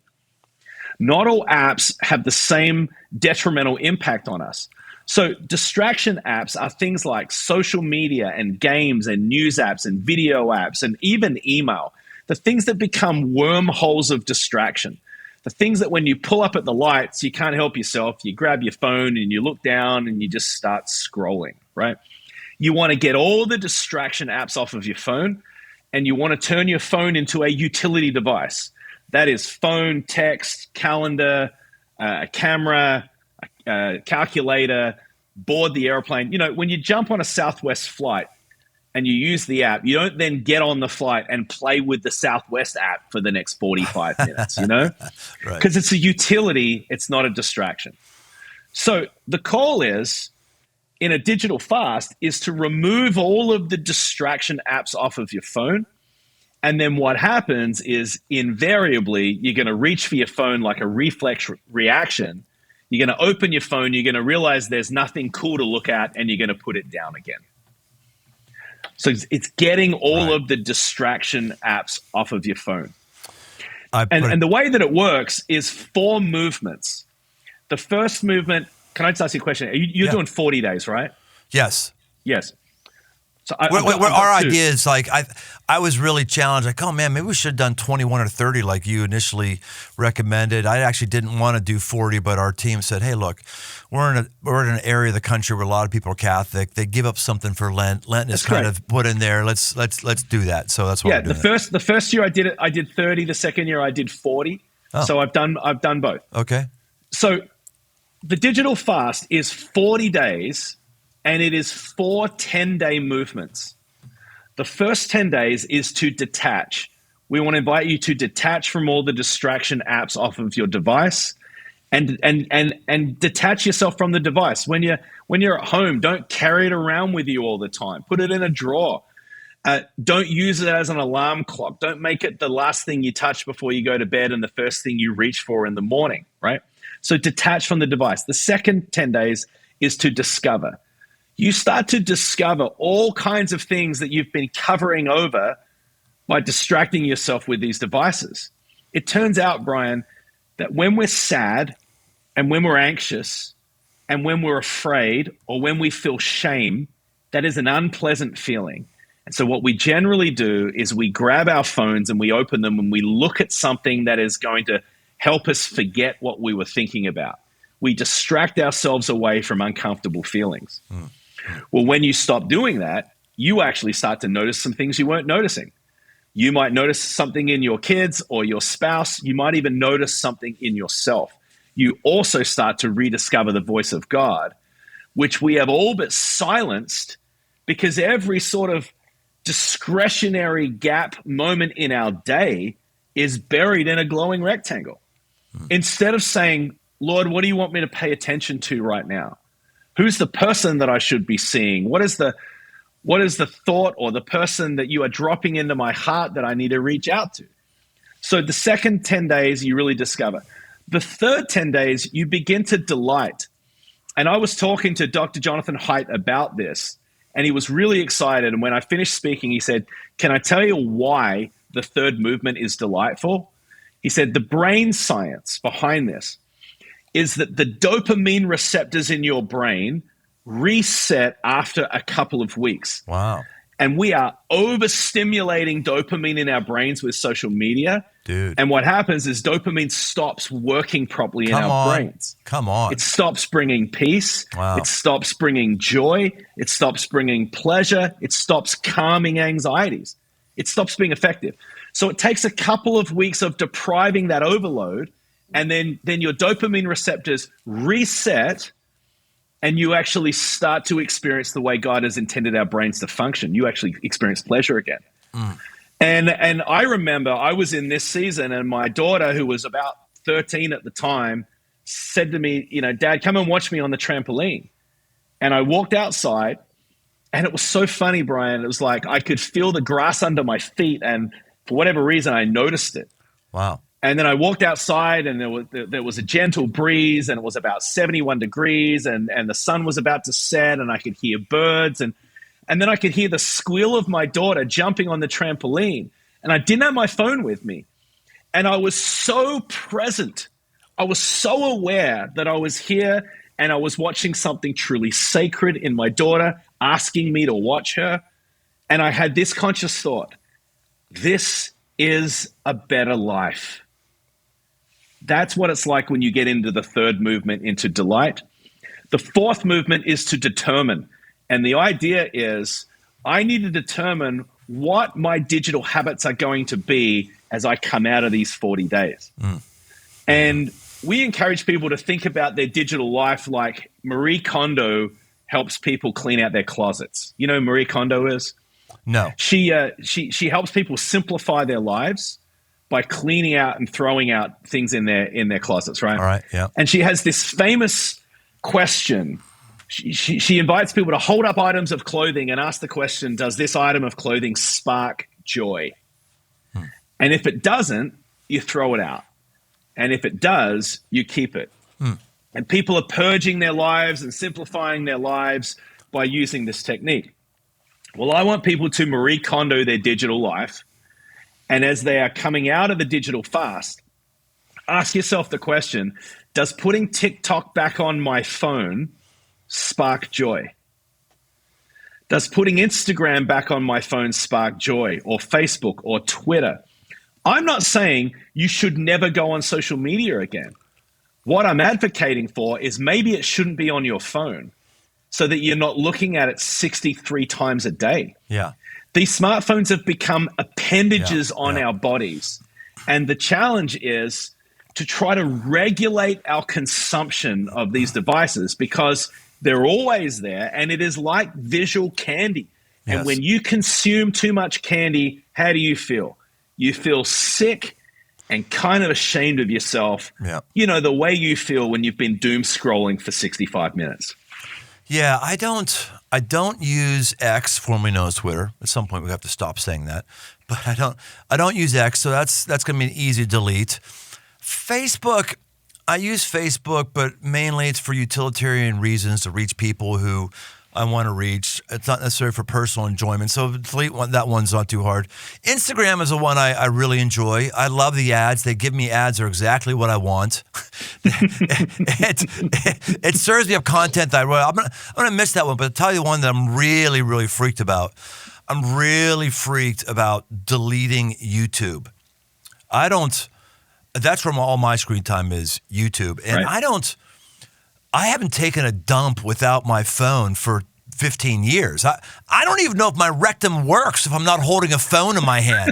Not all apps have the same detrimental impact on us. So distraction apps are things like social media and games and news apps and video apps and even email, the things that become wormholes of distraction. The things that when you pull up at the lights, you can't help yourself. You grab your phone and you look down and you just start scrolling, right? You want to get all the distraction apps off of your phone, and you want to turn your phone into a utility device. That is phone, text, calendar, a camera, a calculator, board the airplane. You know, when you jump on a Southwest flight and you use the app, you don't then get on the flight and play with the Southwest app for the next 45 minutes, you know? Right. Because it's a utility, it's not a distraction. So the call is, in a digital fast, is to remove all of the distraction apps off of your phone. And then what happens is invariably you're going to reach for your phone like a reflex reaction. You're going to open your phone, you're going to realize there's nothing cool to look at, and you're going to put it down again. So it's getting all of the distraction apps off of your phone. And the way that it works is 4 movements. The first movement, can I just ask you a question? You're doing 40 days, right? Yes. Yes. So our idea is like, I was really challenged. Like, oh man, maybe we should have done 21 or 30 like you initially recommended. I actually didn't want to do 40, but our team said, hey, look, we're in an area of the country where a lot of people are Catholic. They give up something for Lent. Lent is kind of put in there. Let's do that. So that's what we're doing. The first year I did it, I did 30. The second year I did 40. Oh. So I've done both. Okay. So the digital fast is 40 days. And it is 4 10-day movements. The first 10 days is to detach. We want to invite you to detach from all the distraction apps off of your device, and detach yourself from the device. When you're at home, don't carry it around with you all the time. Put it in a drawer. Don't use it as an alarm clock. Don't make it the last thing you touch before you go to bed and the first thing you reach for in the morning, right? So detach from the device. The second 10 days is to discover. You start to discover all kinds of things that you've been covering over by distracting yourself with these devices. It turns out, Brian, that when we're sad and when we're anxious and when we're afraid or when we feel shame, that is an unpleasant feeling. And so what we generally do is we grab our phones and we open them and we look at something that is going to help us forget what we were thinking about. We distract ourselves away from uncomfortable feelings. Well, when you stop doing that, you actually start to notice some things you weren't noticing. You might notice something in your kids or your spouse. You might even notice something in yourself. You also start to rediscover the voice of God, which we have all but silenced because every sort of discretionary gap moment in our day is buried in a glowing rectangle. Instead of saying, Lord, what do you want me to pay attention to right now? Who's the person that I should be seeing? What is the thought or the person that you are dropping into my heart that I need to reach out to? So the second 10 days, you really discover. The third 10 days, you begin to delight. And I was talking to Dr. Jonathan Haidt about this, and he was really excited. And when I finished speaking, he said, can I tell you why the third movement is delightful? He said, the brain science behind this is that the dopamine receptors in your brain reset after a couple of weeks. Wow. And we are overstimulating dopamine in our brains with social media. Dude. And what happens is dopamine stops working properly in our brains. Come on. It stops bringing peace. Wow. It stops bringing joy. It stops bringing pleasure. It stops calming anxieties. It stops being effective. So it takes a couple of weeks of depriving that overload, and then your dopamine receptors reset, and you actually start to experience the way God has intended our brains to function. You actually experience pleasure again. And I remember I was in this season, and my daughter, who was about 13 at the time, said to me, Dad, come and watch me on the trampoline. And I walked outside, and it was so funny, Brian. It was like I could feel the grass under my feet, and for whatever reason, I noticed it. Wow. And then I walked outside, and there was a gentle breeze, and it was about 71 degrees, and the sun was about to set, and I could hear birds, and then I could hear the squeal of my daughter jumping on the trampoline. And I didn't have my phone with me. And I was so present. I was so aware that I was here and I was watching something truly sacred in my daughter, asking me to watch her. And I had this conscious thought: this is a better life. That's what it's like when you get into the third movement, into delight. The fourth movement is to determine. And the idea is I need to determine what my digital habits are going to be as I come out of these 40 days. And we encourage people to think about their digital life like Marie Kondo helps people clean out their closets. You know who Marie Kondo is? No. She helps people simplify their lives by cleaning out and throwing out things in their closets, right? All right, yeah. And she has this famous question. She invites people to hold up items of clothing and ask the question, does this item of clothing spark joy? And if it doesn't, you throw it out. And if it does, you keep it. And people are purging their lives and simplifying their lives by using this technique. Well, I want people to Marie Kondo their digital life. And as they are coming out of the digital fast, ask yourself the question, does putting TikTok back on my phone spark joy? Does putting Instagram back on my phone spark joy, or Facebook or Twitter? I'm not saying you should never go on social media again. What I'm advocating for is maybe it shouldn't be on your phone so that you're not looking at it 63 times a day. Yeah. These smartphones have become appendages on our bodies. And the challenge is to try to regulate our consumption of these devices, because they're always there, and it is like visual candy. And when you consume too much candy, how do you feel? You feel sick and kind of ashamed of yourself. Yeah. You know, the way you feel when you've been doom scrolling for 65 minutes. Yeah, I don't use X, formerly known as Twitter. At some point we have to stop saying that. But I don't use X, so that's going to be an easy delete. Facebook, I use Facebook, but mainly it's for utilitarian reasons, to reach people who I want to reach. It's not necessarily for personal enjoyment. So delete that one's not too hard. Instagram is the one I really enjoy. I love the ads. They give me ads that are exactly what I want. It serves me up content that I'm gonna miss that one, but I'll tell you one that I'm really, really freaked about. I'm really freaked about deleting YouTube. That's where all my screen time is, YouTube. And I haven't taken a dump without my phone for 15 years. I don't even know if my rectum works if I'm not holding a phone in my hand.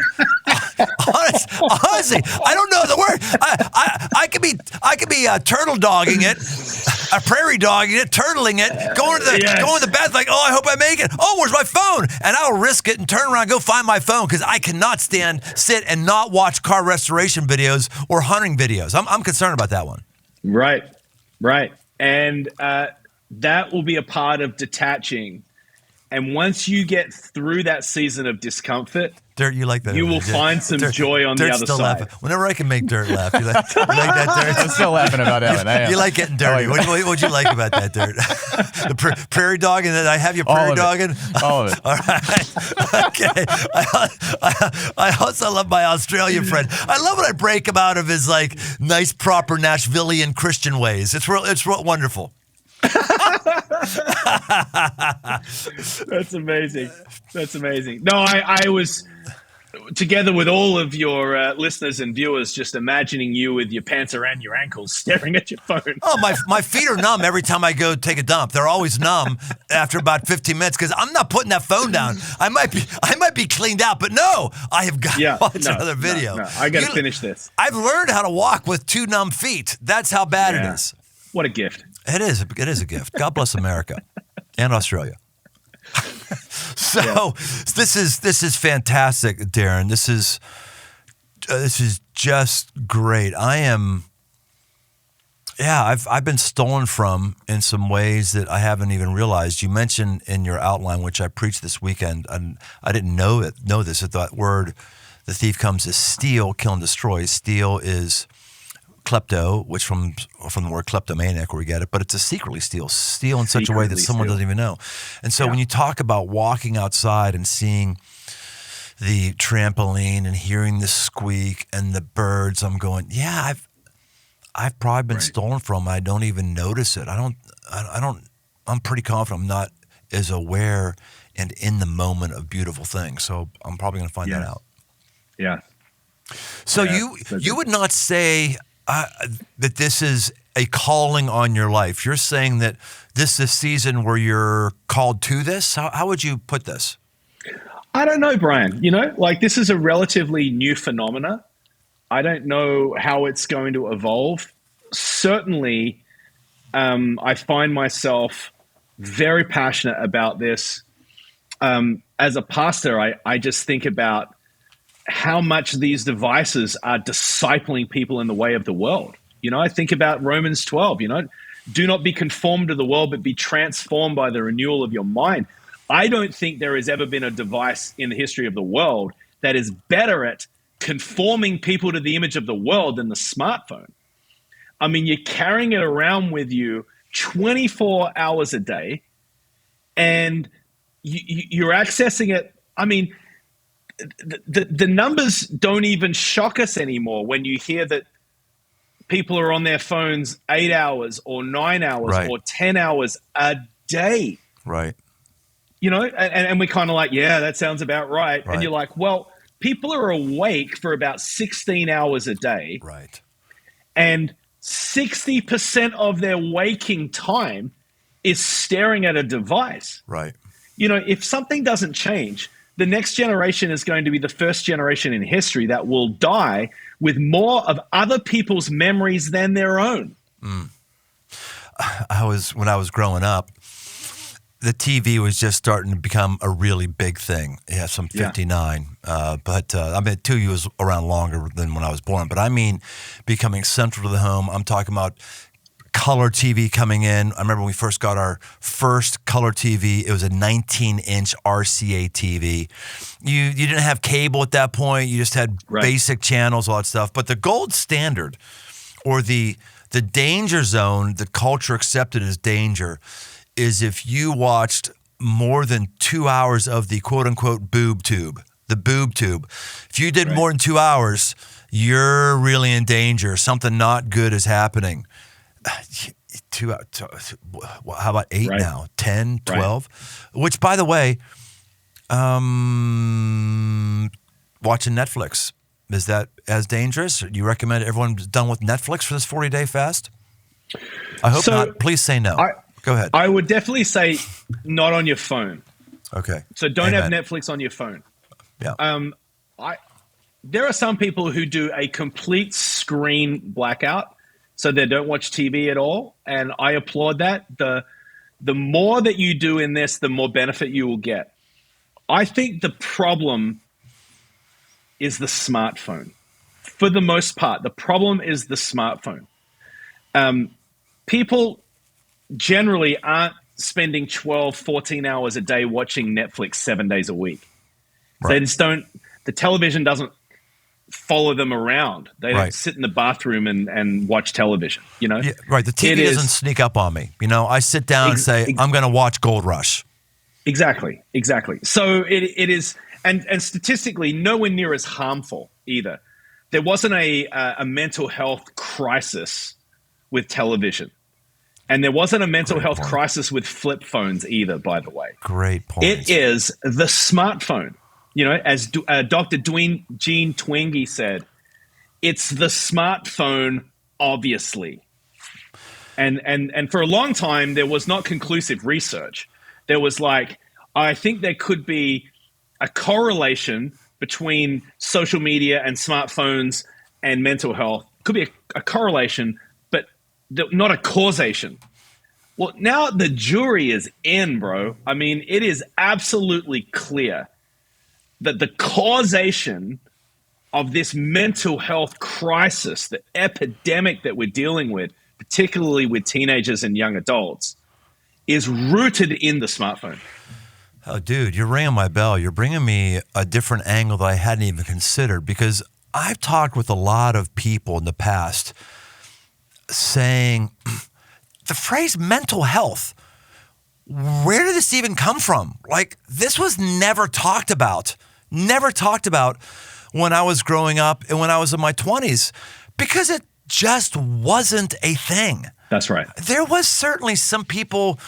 Honestly, I don't know the word. I could be turtle dogging it, a prairie dogging it, turtling it, going to the bath like, oh, I hope I make it. Oh, where's my phone? And I'll risk it and turn around and go find my phone, because I cannot sit and not watch car restoration videos or hunting videos. I'm concerned about that one. Right. And that will be a part of detaching. And once you get through that season of discomfort, Dirt, you like that? You will find some joy on the other side. Laughing. Whenever I can make Dirt laugh, you like that, Dirt? I'm still laughing about that. You like getting dirty. What'd you like about that, Dirt? The prairie dog, and then I have you prairie dogging? All of it. All right. Okay. I also love my Australian friend. I love when I break him out of his like nice, proper Nashvilleian Christian ways. It's real wonderful. That's amazing. No, I was together with all of your listeners and viewers, just imagining you with your pants around your ankles staring at your phone. Oh, my feet are numb every time I go take a dump. They're always numb after about 15 minutes, because I'm not putting that phone down. I might be cleaned out, but no, I have got to watch another video. No, I got to finish this. I've learned how to walk with 2 numb feet. That's how bad it is. What a gift. It is a gift. God bless America and Australia. So this is fantastic, Darren. This is just great. I've been stolen from in some ways that I haven't even realized. You mentioned in your outline, which I preached this weekend, and I didn't know this, that word The thief comes to steal, kill, and destroy. Steal is klepto, which from the word kleptomaniac, where we get it, but it's a secretly steal in such a way that someone doesn't even know. And so when you talk about walking outside and seeing the trampoline and hearing the squeak and the birds, I'm going, yeah, I've probably been stolen from. I don't even notice it. I'm pretty confident I'm not as aware and in the moment of beautiful things. So I'm probably going to find that out. Yeah. So you would not say that this is a calling on your life. You're saying that this is a season where you're called to this? How would you put this? I don't know, Brian. You know, like, this is a relatively new phenomena. I don't know how it's going to evolve. Certainly, I find myself very passionate about this. As a pastor, I just think about how much these devices are discipling people in the way of the world. You know, I think about Romans 12, you know, do not be conformed to the world, but be transformed by the renewal of your mind. I don't think there has ever been a device in the history of the world that is better at conforming people to the image of the world than the smartphone. I mean, you're carrying it around with you 24 hours a day, and you're accessing it. I mean, the numbers don't even shock us anymore when you hear that people are on their phones 8 hours or 9 hours or 10 hours a day. Right. You know, and we're kind of like, yeah, that sounds about right. And you're like, well, people are awake for about 16 hours a day. Right. And 60% of their waking time is staring at a device. Right. You know, if something doesn't change, the next generation is going to be the first generation in history that will die with more of other people's memories than their own. When I was growing up, the TV was just starting to become a really big thing. Yeah, I'm 59, but I mean, 2 years around longer than when I was born. But I mean, becoming central to the home. I'm talking about color TV coming in. I remember when we first got our first color TV. It was a 19-inch RCA TV. You didn't have cable at that point. You just had basic channels, all that stuff. But the gold standard, or the danger zone that culture accepted as danger, is if you watched more than 2 hours of the quote-unquote boob tube, the boob tube. If you did more than 2 hours, you're really in danger. Something not good is happening. 2 hours, how about 8 now? 10, 12? Which, by the way, watching Netflix, is that as dangerous? Do you recommend everyone done with Netflix for this 40-day fast? I hope not. Please say no. Go ahead. I would definitely say not on your phone. Okay. So don't have Netflix on your phone. Yeah. There are some people who do a complete screen blackout, so they don't watch TV at all, and I applaud that. The more that you do in this, the more benefit you will get. I think the problem is the smartphone. For the most part, the problem is the smartphone. People generally aren't spending 12, 14 hours a day watching Netflix 7 days a week. They just don't, the television doesn't follow them around. They don't sit in the bathroom and watch television, you know? Yeah, right. The TV doesn't sneak up on me. You know, I sit down and say, I'm going to watch Gold Rush. Exactly. So it is, and statistically, nowhere near as harmful either. There wasn't a mental health crisis with television. And there wasn't a mental health crisis with flip phones either, by the way. Great point. It is the smartphone. You know, as Dr. Gene Twenge said, it's the smartphone, obviously. And for a long time, there was not conclusive research. There was like, I think there could be a correlation between social media and smartphones and mental health. Could be a correlation, but not a causation. Well, now the jury is in, bro. I mean, it is absolutely clear that the causation of this mental health crisis, the epidemic that we're dealing with, particularly with teenagers and young adults, is rooted in the smartphone. Oh, dude, you're ringing my bell. You're bringing me a different angle that I hadn't even considered, because I've talked with a lot of people in the past saying the phrase mental health, where did this even come from? Like, this was never talked about when I was growing up and when I was in my 20s, because it just wasn't a thing. That's right. There was certainly some people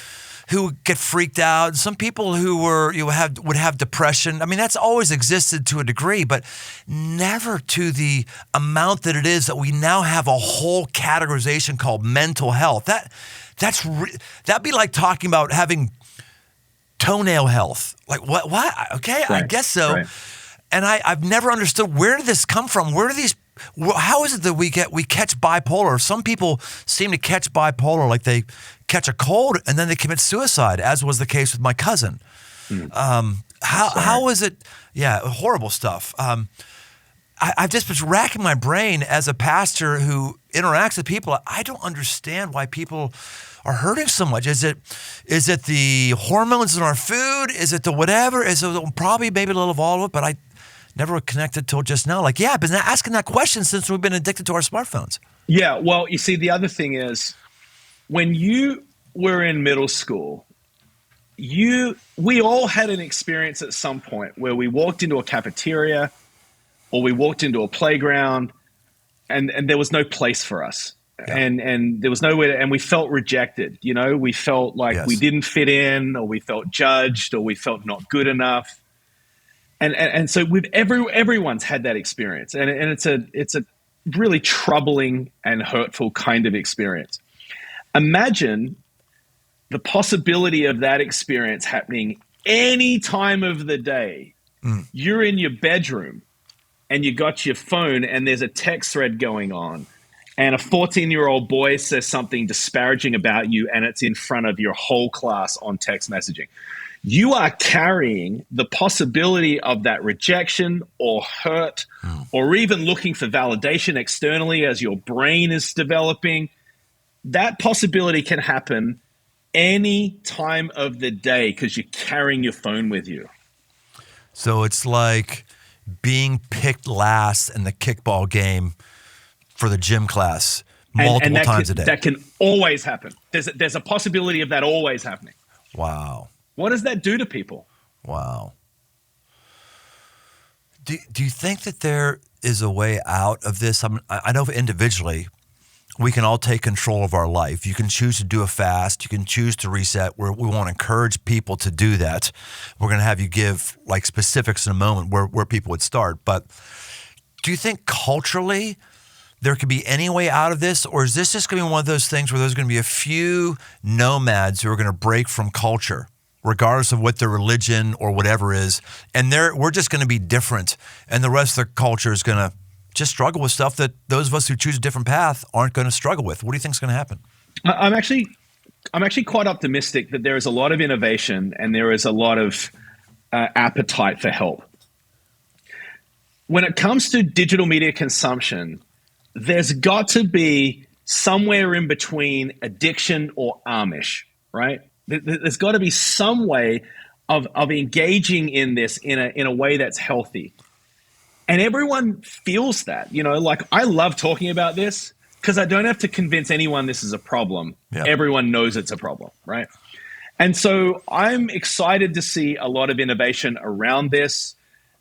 who get freaked out, some people who would have depression. I mean, that's always existed to a degree, but never to the amount that it is that we now have a whole categorization called mental health. That'd be like talking about having toenail health. Like what? Okay, right. I guess so. Right. And I've never understood, where did this come from? How is it that we catch bipolar? Some people seem to catch bipolar like they catch a cold and then they commit suicide, as was the case with my cousin. How is it? Yeah, horrible stuff. I've just been racking my brain as a pastor who interacts with people. I don't understand why people are hurting so much. Is it the hormones in our food? Is it the whatever? Is it probably maybe a little of all of it? But I never connected till just now. Like, yeah, I've been asking that question since we've been addicted to our smartphones. Yeah, well, you see, the other thing is, when you were in middle school, we all had an experience at some point where we walked into a cafeteria or we walked into a playground and there was no place for us. Yeah. And there was nowhere, and we felt rejected. You know, we felt like we didn't fit in, or we felt judged, or we felt not good enough. And so everyone's had that experience, and it's a really troubling and hurtful kind of experience. Imagine the possibility of that experience happening any time of the day. You're in your bedroom and you got your phone and there's a text thread going on, and a 14-year-old boy says something disparaging about you, and it's in front of your whole class on text messaging. You are carrying the possibility of that rejection or hurt, or even looking for validation externally as your brain is developing. That possibility can happen any time of the day because you're carrying your phone with you. So it's like being picked last in the kickball game for the gym class multiple times a day. That can always happen. There's a possibility of that always happening. Wow. What does that do to people? Wow. Do you think that there is a way out of this? I know individually we can all take control of our life. You can choose to do a fast. You can choose to reset. We want to encourage people to do that. We're going to have you give like specifics in a moment where people would start. But do you think culturally there could be any way out of this? Or is this just going to be one of those things where there's going to be a few nomads who are going to break from culture, regardless of what their religion or whatever is, and we're just going to be different, and the rest of the culture is going to just struggle with stuff that those of us who choose a different path aren't going to struggle with? What do you think is going to happen? I'm actually quite optimistic that there is a lot of innovation and there is a lot of appetite for help. When it comes to digital media consumption, there's got to be somewhere in between addiction or Amish, right? There's got to be some way of engaging in this in a way that's healthy. And everyone feels that, you know, like I love talking about this because I don't have to convince anyone this is a problem. Yeah. Everyone knows it's a problem, right? And so I'm excited to see a lot of innovation around this.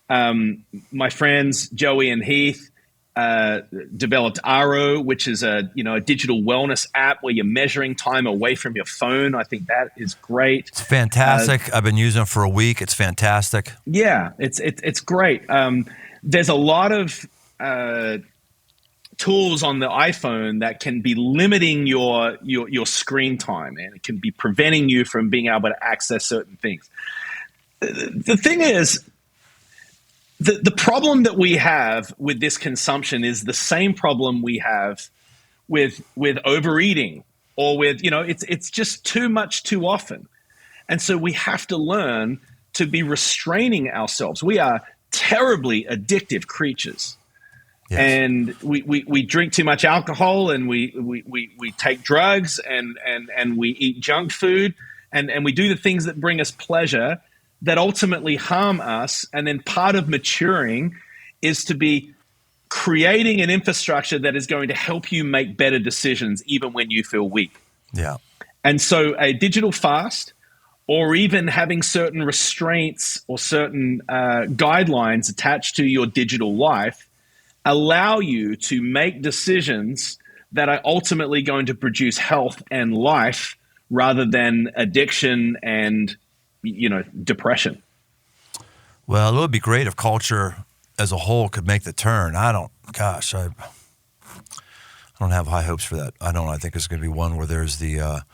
My friends, Joey and Heath, developed Aro, which is a digital wellness app where you're measuring time away from your phone. I think that is great. It's fantastic. I've been using it for a week. It's fantastic. Yeah, it's great. There's a lot of tools on the iPhone that can be limiting your screen time, and it can be preventing you from being able to access certain things. The thing is, the problem that we have with this consumption is the same problem we have with overeating, or with, it's just too much too often. And so we have to learn to be restraining ourselves. We are terribly addictive creatures. Yes. And we drink too much alcohol, and we take drugs, and we eat junk food, and we do the things that bring us pleasure that ultimately harm us. And then part of maturing is to be creating an infrastructure that is going to help you make better decisions even when you feel weak. Yeah. And so a digital fast, or even having certain restraints or certain guidelines attached to your digital life, allow you to make decisions that are ultimately going to produce health and life rather than addiction and, depression. Well, it would be great if culture as a whole could make the turn. I don't have high hopes for that. I think it's going to be one where there's the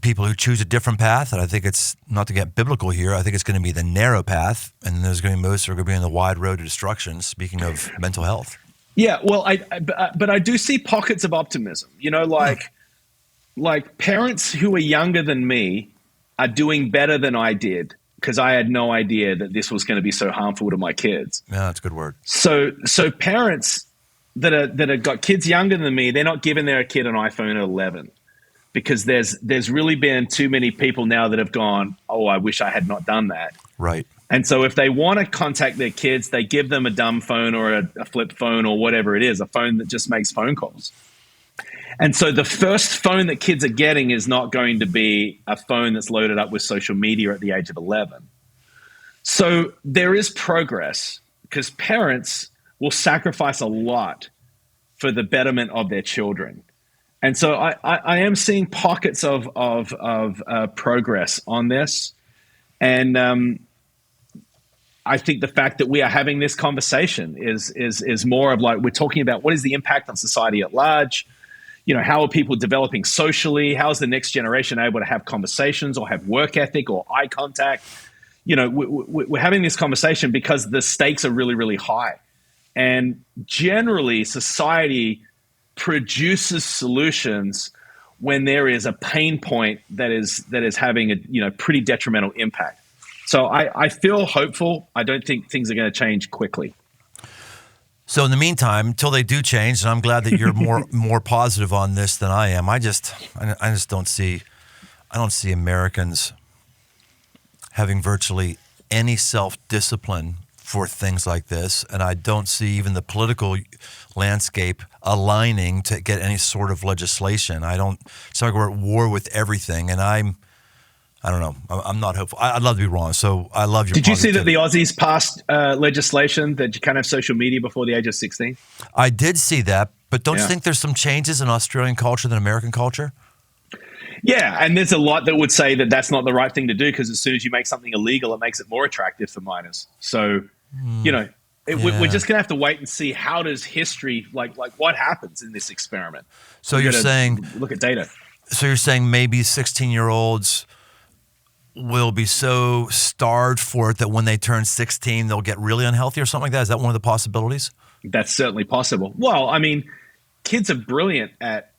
people who choose a different path, and I think it's, not to get biblical here, I think it's going to be the narrow path, and there's going to be most who are going to be on the wide road to destruction, speaking of mental health. Yeah, well, but I do see pockets of optimism. Like parents who are younger than me are doing better than I did because I had no idea that this was going to be so harmful to my kids. Yeah, that's a good word. So parents that have got kids younger than me, they're not giving their kid an iPhone at 11 because there's really been too many people now that have gone, oh, I wish I had not done that. Right. And so if they want to contact their kids, they give them a dumb phone or a flip phone or whatever it is, a phone that just makes phone calls. And so the first phone that kids are getting is not going to be a phone that's loaded up with social media at the age of 11. So there is progress because parents will sacrifice a lot for the betterment of their children. And so I am seeing pockets of progress on this. And I think the fact that we are having this conversation is more of like, we're talking about what is the impact on society at large? How are people developing socially? How is the next generation able to have conversations or have work ethic or eye contact? We're having this conversation because the stakes are really, really high. And generally, society produces solutions when there is a pain point that is having a pretty detrimental impact. So I feel hopeful. I don't think things are going to change quickly. So in the meantime, until they do change, and I'm glad that you're more positive on this than I am. I just don't see Americans having virtually any self-discipline for things like this, and I don't see even the political landscape aligning to get any sort of legislation. It's like we're at war with everything, and I don't know. I'm not hopeful. I'd love to be wrong. So I love your Did you see that positivity. the Aussies passed legislation that you can't have social media before the age of 16? I did see that, but don't you think there's some changes in Australian culture than American culture? Yeah, and there's a lot that would say that that's not the right thing to do because as soon as you make something illegal, it makes it more attractive for minors. So, we're just going to have to wait and see how does history, like what happens in this experiment. So you're saying, look at data. So you're saying maybe 16-year-olds will be so starved for it that when they turn 16, they'll get really unhealthy or something like that? Is that one of the possibilities? That's certainly possible. Well, I mean, kids are brilliant at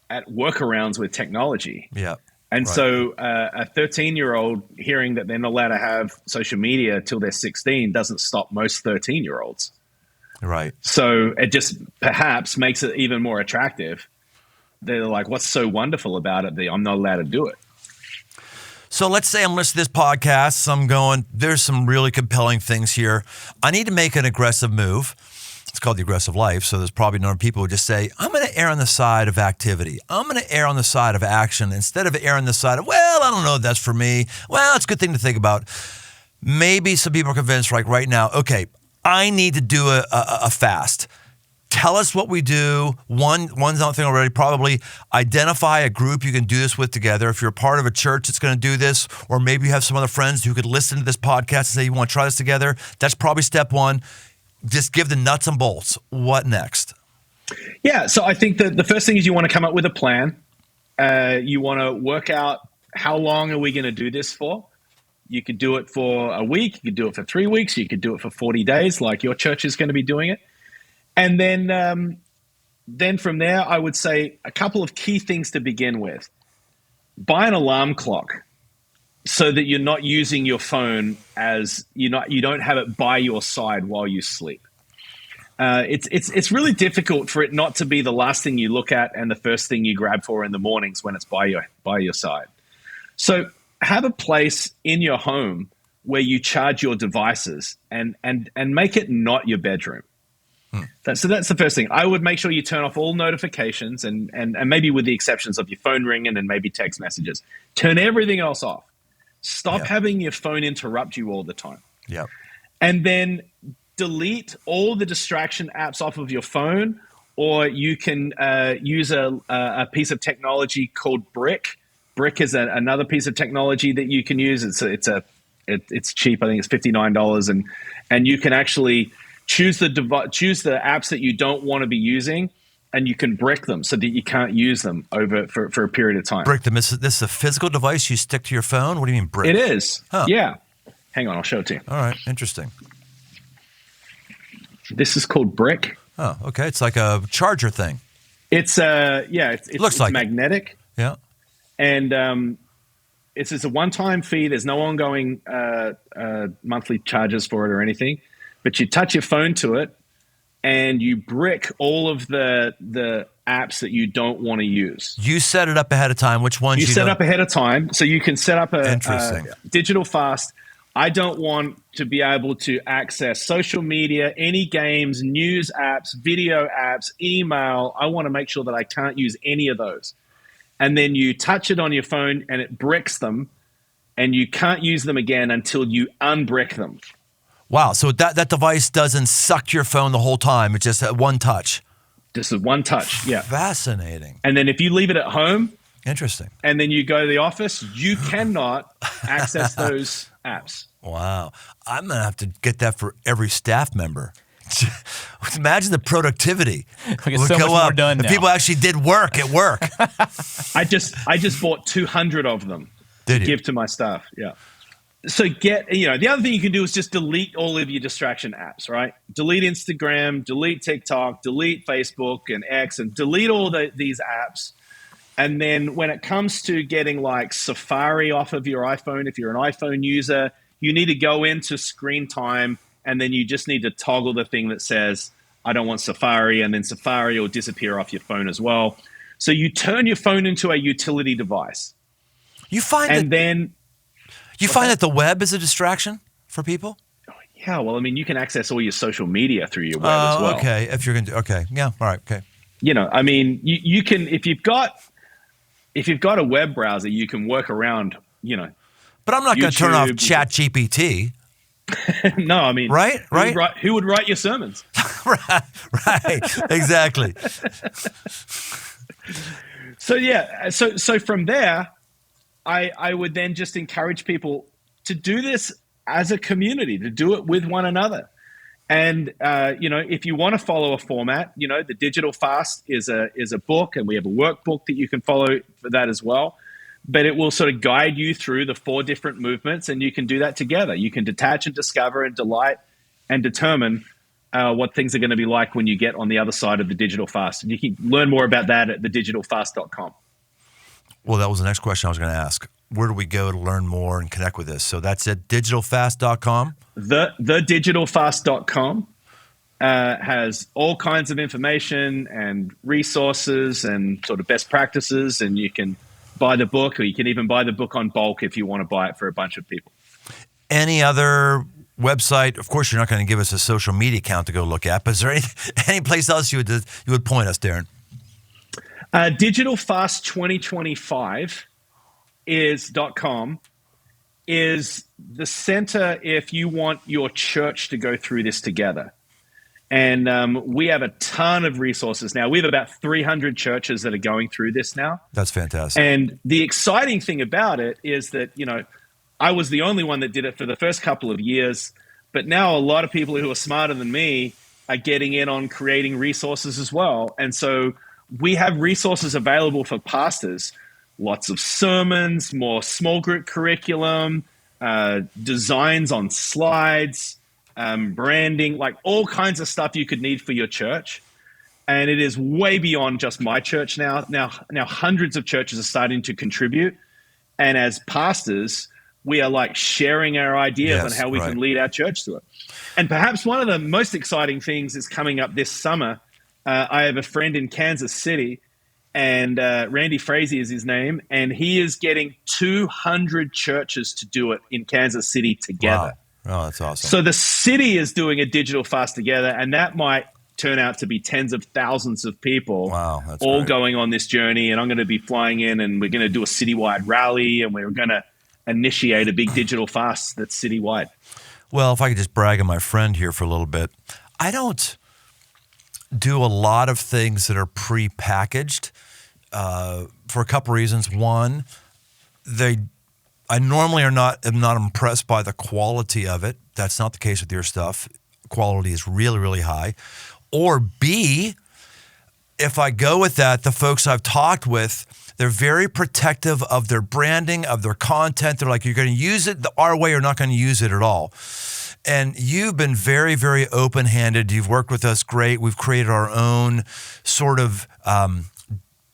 workarounds with technology. Yeah. And right. So a 13-year-old hearing that they're not allowed to have social media till they're 16 doesn't stop most 13-year-olds. Right. So it just perhaps makes it even more attractive. They're like, what's so wonderful about it that I'm not allowed to do it? So let's say I'm listening to this podcast. I'm going, there's some really compelling things here. I need to make an aggressive move. It's called the aggressive life. So there's probably a number of people who just say, I'm going to err on the side of activity. I'm going to err on the side of action instead of err on the side of, well, I don't know if that's for me. Well, it's a good thing to think about. Maybe some people are convinced like right now, okay, I need to do a fast. Tell us what we do. One's not thing already. Probably identify a group you can do this with together. If you're a part of a church that's going to do this, or maybe you have some other friends who could listen to this podcast and say you want to try this together, that's probably step one. Just give the nuts and bolts. What next? Yeah, so I think that the first thing is you want to come up with a plan. You want to work out how long are we going to do this for. You could do it for a week. You could do it for 3 weeks. You could do it for 40 days like your church is going to be doing it. And then from there, I would say a couple of key things to begin with. Buy an alarm clock so that you're not using your phone as you don't have it by your side while you sleep. It's really difficult for it not to be the last thing you look at and the first thing you grab for in the mornings when it's by your side. So have a place in your home where you charge your devices and make it not your bedroom. So that's the first thing. I would make sure you turn off all notifications and maybe with the exceptions of your phone ringing and maybe text messages. Turn everything else off. Stop having your phone interrupt you all the time. Yep. And then delete all the distraction apps off of your phone, or you can use a piece of technology called Brick. Brick is another piece of technology that you can use. It's cheap. I think it's $59, and you can actually choose the apps that you don't want to be using, and you can brick them so that you can't use them for a period of time. Brick them. This is a physical device you stick to your phone? What do you mean brick? It is. Huh. Yeah. Hang on, I'll show it to you. All right, interesting. This is called Brick. Oh, okay. It's like a charger thing. It's Looks like magnetic. Yeah. And it's a one-time fee. There's no ongoing monthly charges for it or anything. But you touch your phone to it, and you brick all of the apps that you don't want to use. You set it up ahead of time. Which ones you set up ahead of time, so you can set up a digital fast. I don't want to be able to access social media, any games, news apps, video apps, email. I want to make sure that I can't use any of those. And then you touch it on your phone, and it bricks them, and you can't use them again until you unbrick them. Wow. So that device doesn't suck your phone the whole time. It's just at one touch. Just a one touch. Yeah. Fascinating. And then if you leave it at home. Interesting. And then you go to the office, you cannot access those apps. Wow. I'm going to have to get that for every staff member. Imagine the productivity. We get so much more done now. People actually did work at work. I just bought 200 of them to give to my staff. Yeah. So the other thing you can do is just delete all of your distraction apps, right? Delete Instagram, delete TikTok, delete Facebook and X, and delete all these apps. And then when it comes to getting like Safari off of your iPhone, if you're an iPhone user, you need to go into screen time, and then you just need to toggle the thing that says, I don't want Safari, and then Safari will disappear off your phone as well. So you turn your phone into a utility device. You find that the web is a distraction for people? Yeah, well, I mean, you can access all your social media through your web as well. Okay. If you're going to, okay. Yeah, all right, okay. I mean, you can, if you've got a web browser, you can work around, But I'm not going to turn off ChatGPT. No, I mean, right? Who would write your sermons? right, exactly. So from there, I would then just encourage people to do this as a community, to do it with one another. And if you want to follow a format, the Digital Fast is a book, and we have a workbook that you can follow for that as well. But it will sort of guide you through the 4 different movements, and you can do that together. You can detach and discover and delight and determine what things are going to be like when you get on the other side of the Digital Fast. And you can learn more about that at thedigitalfast.com. Well, that was the next question I was going to ask. Where do we go to learn more and connect with this? So that's at digitalfast.com? Thedigitalfast.com has all kinds of information and resources and sort of best practices, and you can buy the book, or you can even buy the book on bulk if you want to buy it for a bunch of people. Any other website? Of course, you're not going to give us a social media account to go look at, but is there any place else you would point us, Darren? Digital Fast 2025 .com is the center if you want your church to go through this together. And we have a ton of resources now. We have about 300 churches that are going through this now. That's fantastic. And the exciting thing about it is that, I was the only one that did it for the first couple of years, but now a lot of people who are smarter than me are getting in on creating resources as well. And so we have resources available for pastors, lots of sermons, more small group curriculum, designs on slides, branding, like all kinds of stuff you could need for your church. And it is way beyond just my church now. Now hundreds of churches are starting to contribute. And as pastors, we are like sharing our ideas on how we can lead our church through it. And perhaps one of the most exciting things is coming up this summer. I have a friend in Kansas City, and Randy Frazee is his name, and he is getting 200 churches to do it in Kansas City together. Wow. Oh, that's awesome. So the city is doing a digital fast together, and that might turn out to be tens of thousands of people all great. Going on this journey. And I'm going to be flying in, and we're going to do a citywide rally, and we're going to initiate a big digital fast that's citywide. Well, if I could just brag on my friend here for a little bit, I don't do a lot of things that are pre-packaged for a couple reasons. One, I normally am not impressed by the quality of it. That's not the case with your stuff. Quality is really, really high. Or B, if I go with that, the folks I've talked with, they're very protective of their branding, of their content. They're like, you're going to use it our way or not going to use it at all. And you've been very, very open-handed. You've worked with us great. We've created our own sort of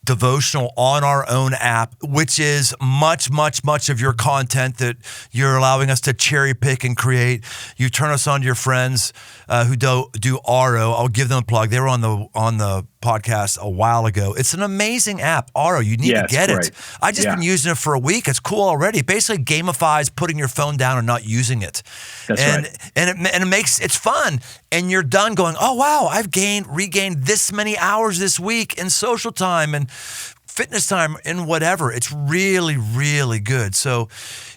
devotional on our own app, which is much, much, much of your content that you're allowing us to cherry pick and create. You turn us on to your friends who do Aro. I'll give them a plug. They were on the podcast a while ago. It's an amazing app, Aro. You need to get it. I just been using it for a week. It's cool already. It basically gamifies putting your phone down and not using it. That's right. And it makes it's fun. And you're done going, oh wow, I've regained this many hours this week in social time and fitness time and whatever. It's really, really good. So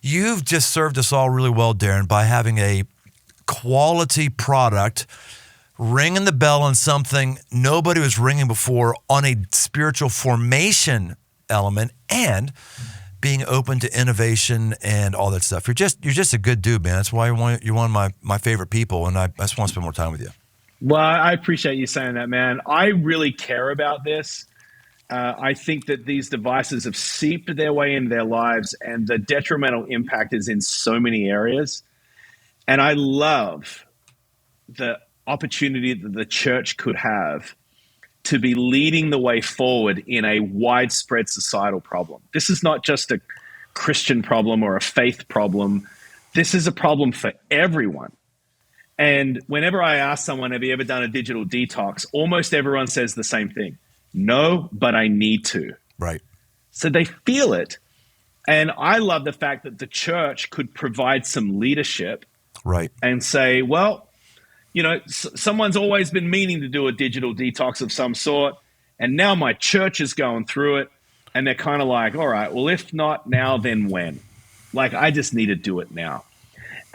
you've just served us all really well, Darren, by having a quality product, ringing the bell on something nobody was ringing before on a spiritual formation element, and being open to innovation and all that stuff. You're just a good dude, man. That's why you're one of my favorite people, and I just want to spend more time with you. Well, I appreciate you saying that, man. I really care about this. I think that these devices have seeped their way into their lives, and the detrimental impact is in so many areas. And I love the opportunity that the church could have to be leading the way forward in a widespread societal problem. This is not just a Christian problem or a faith problem. This is a problem for everyone. And whenever I ask someone, have you ever done a digital detox? Almost everyone says the same thing. No, but I need to. Right. So they feel it. And I love the fact that the church could provide some leadership. Right. And say, well, someone's always been meaning to do a digital detox of some sort, and now my church is going through it, and they're kind of like, all right, well, if not now, then when? Like, I just need to do it now.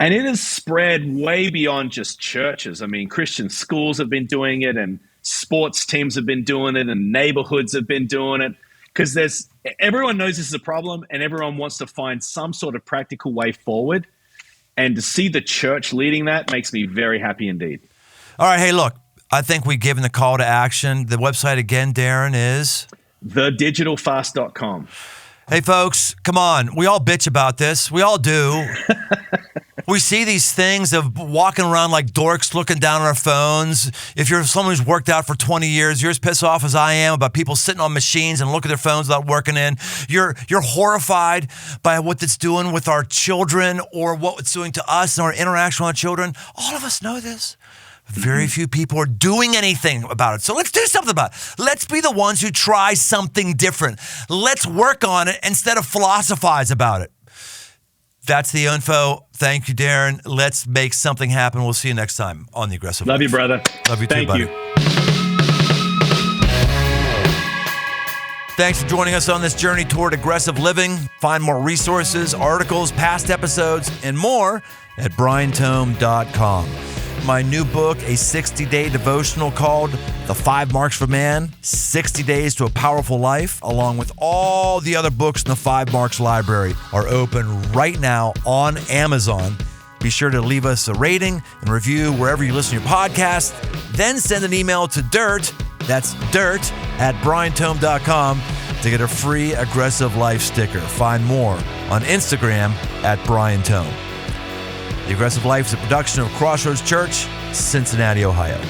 And it has spread way beyond just churches. I mean, Christian schools have been doing it, and sports teams have been doing it, and neighborhoods have been doing it, because everyone knows this is a problem, and everyone wants to find some sort of practical way forward. And to see the church leading that makes me very happy indeed. All right. Hey, look, I think we've given the call to action. The website again, Darren, is? thedigitalfast.com. Hey, folks, come on. We all bitch about this. We all do. We see these things of walking around like dorks looking down on our phones. If you're someone who's worked out for 20 years, you're as pissed off as I am about people sitting on machines and look at their phones without working in. You're horrified by what it's doing with our children or what it's doing to us and our interaction with our children. All of us know this. Very few people are doing anything about it. So let's do something about it. Let's be the ones who try something different. Let's work on it instead of philosophize about it. That's the info. Thank you, Darren. Let's make something happen. We'll see you next time on The Aggressive Love Life. you, brother. Love you too, buddy. Thanks for joining us on this journey toward aggressive living. Find more resources, articles, past episodes, and more at briantome.com. My new book, a 60-day devotional called The 5 Marks for Man, 60 Days to a Powerful Life, along with all the other books in the 5 Marks library, are open right now on Amazon. Be sure to leave us a rating and review wherever you listen to your podcast. Then send an email to that's dirt at briantome.com to get a free Aggressive Life sticker. Find more on Instagram at briantome. The Aggressive Life is a production of Crossroads Church, Cincinnati, Ohio.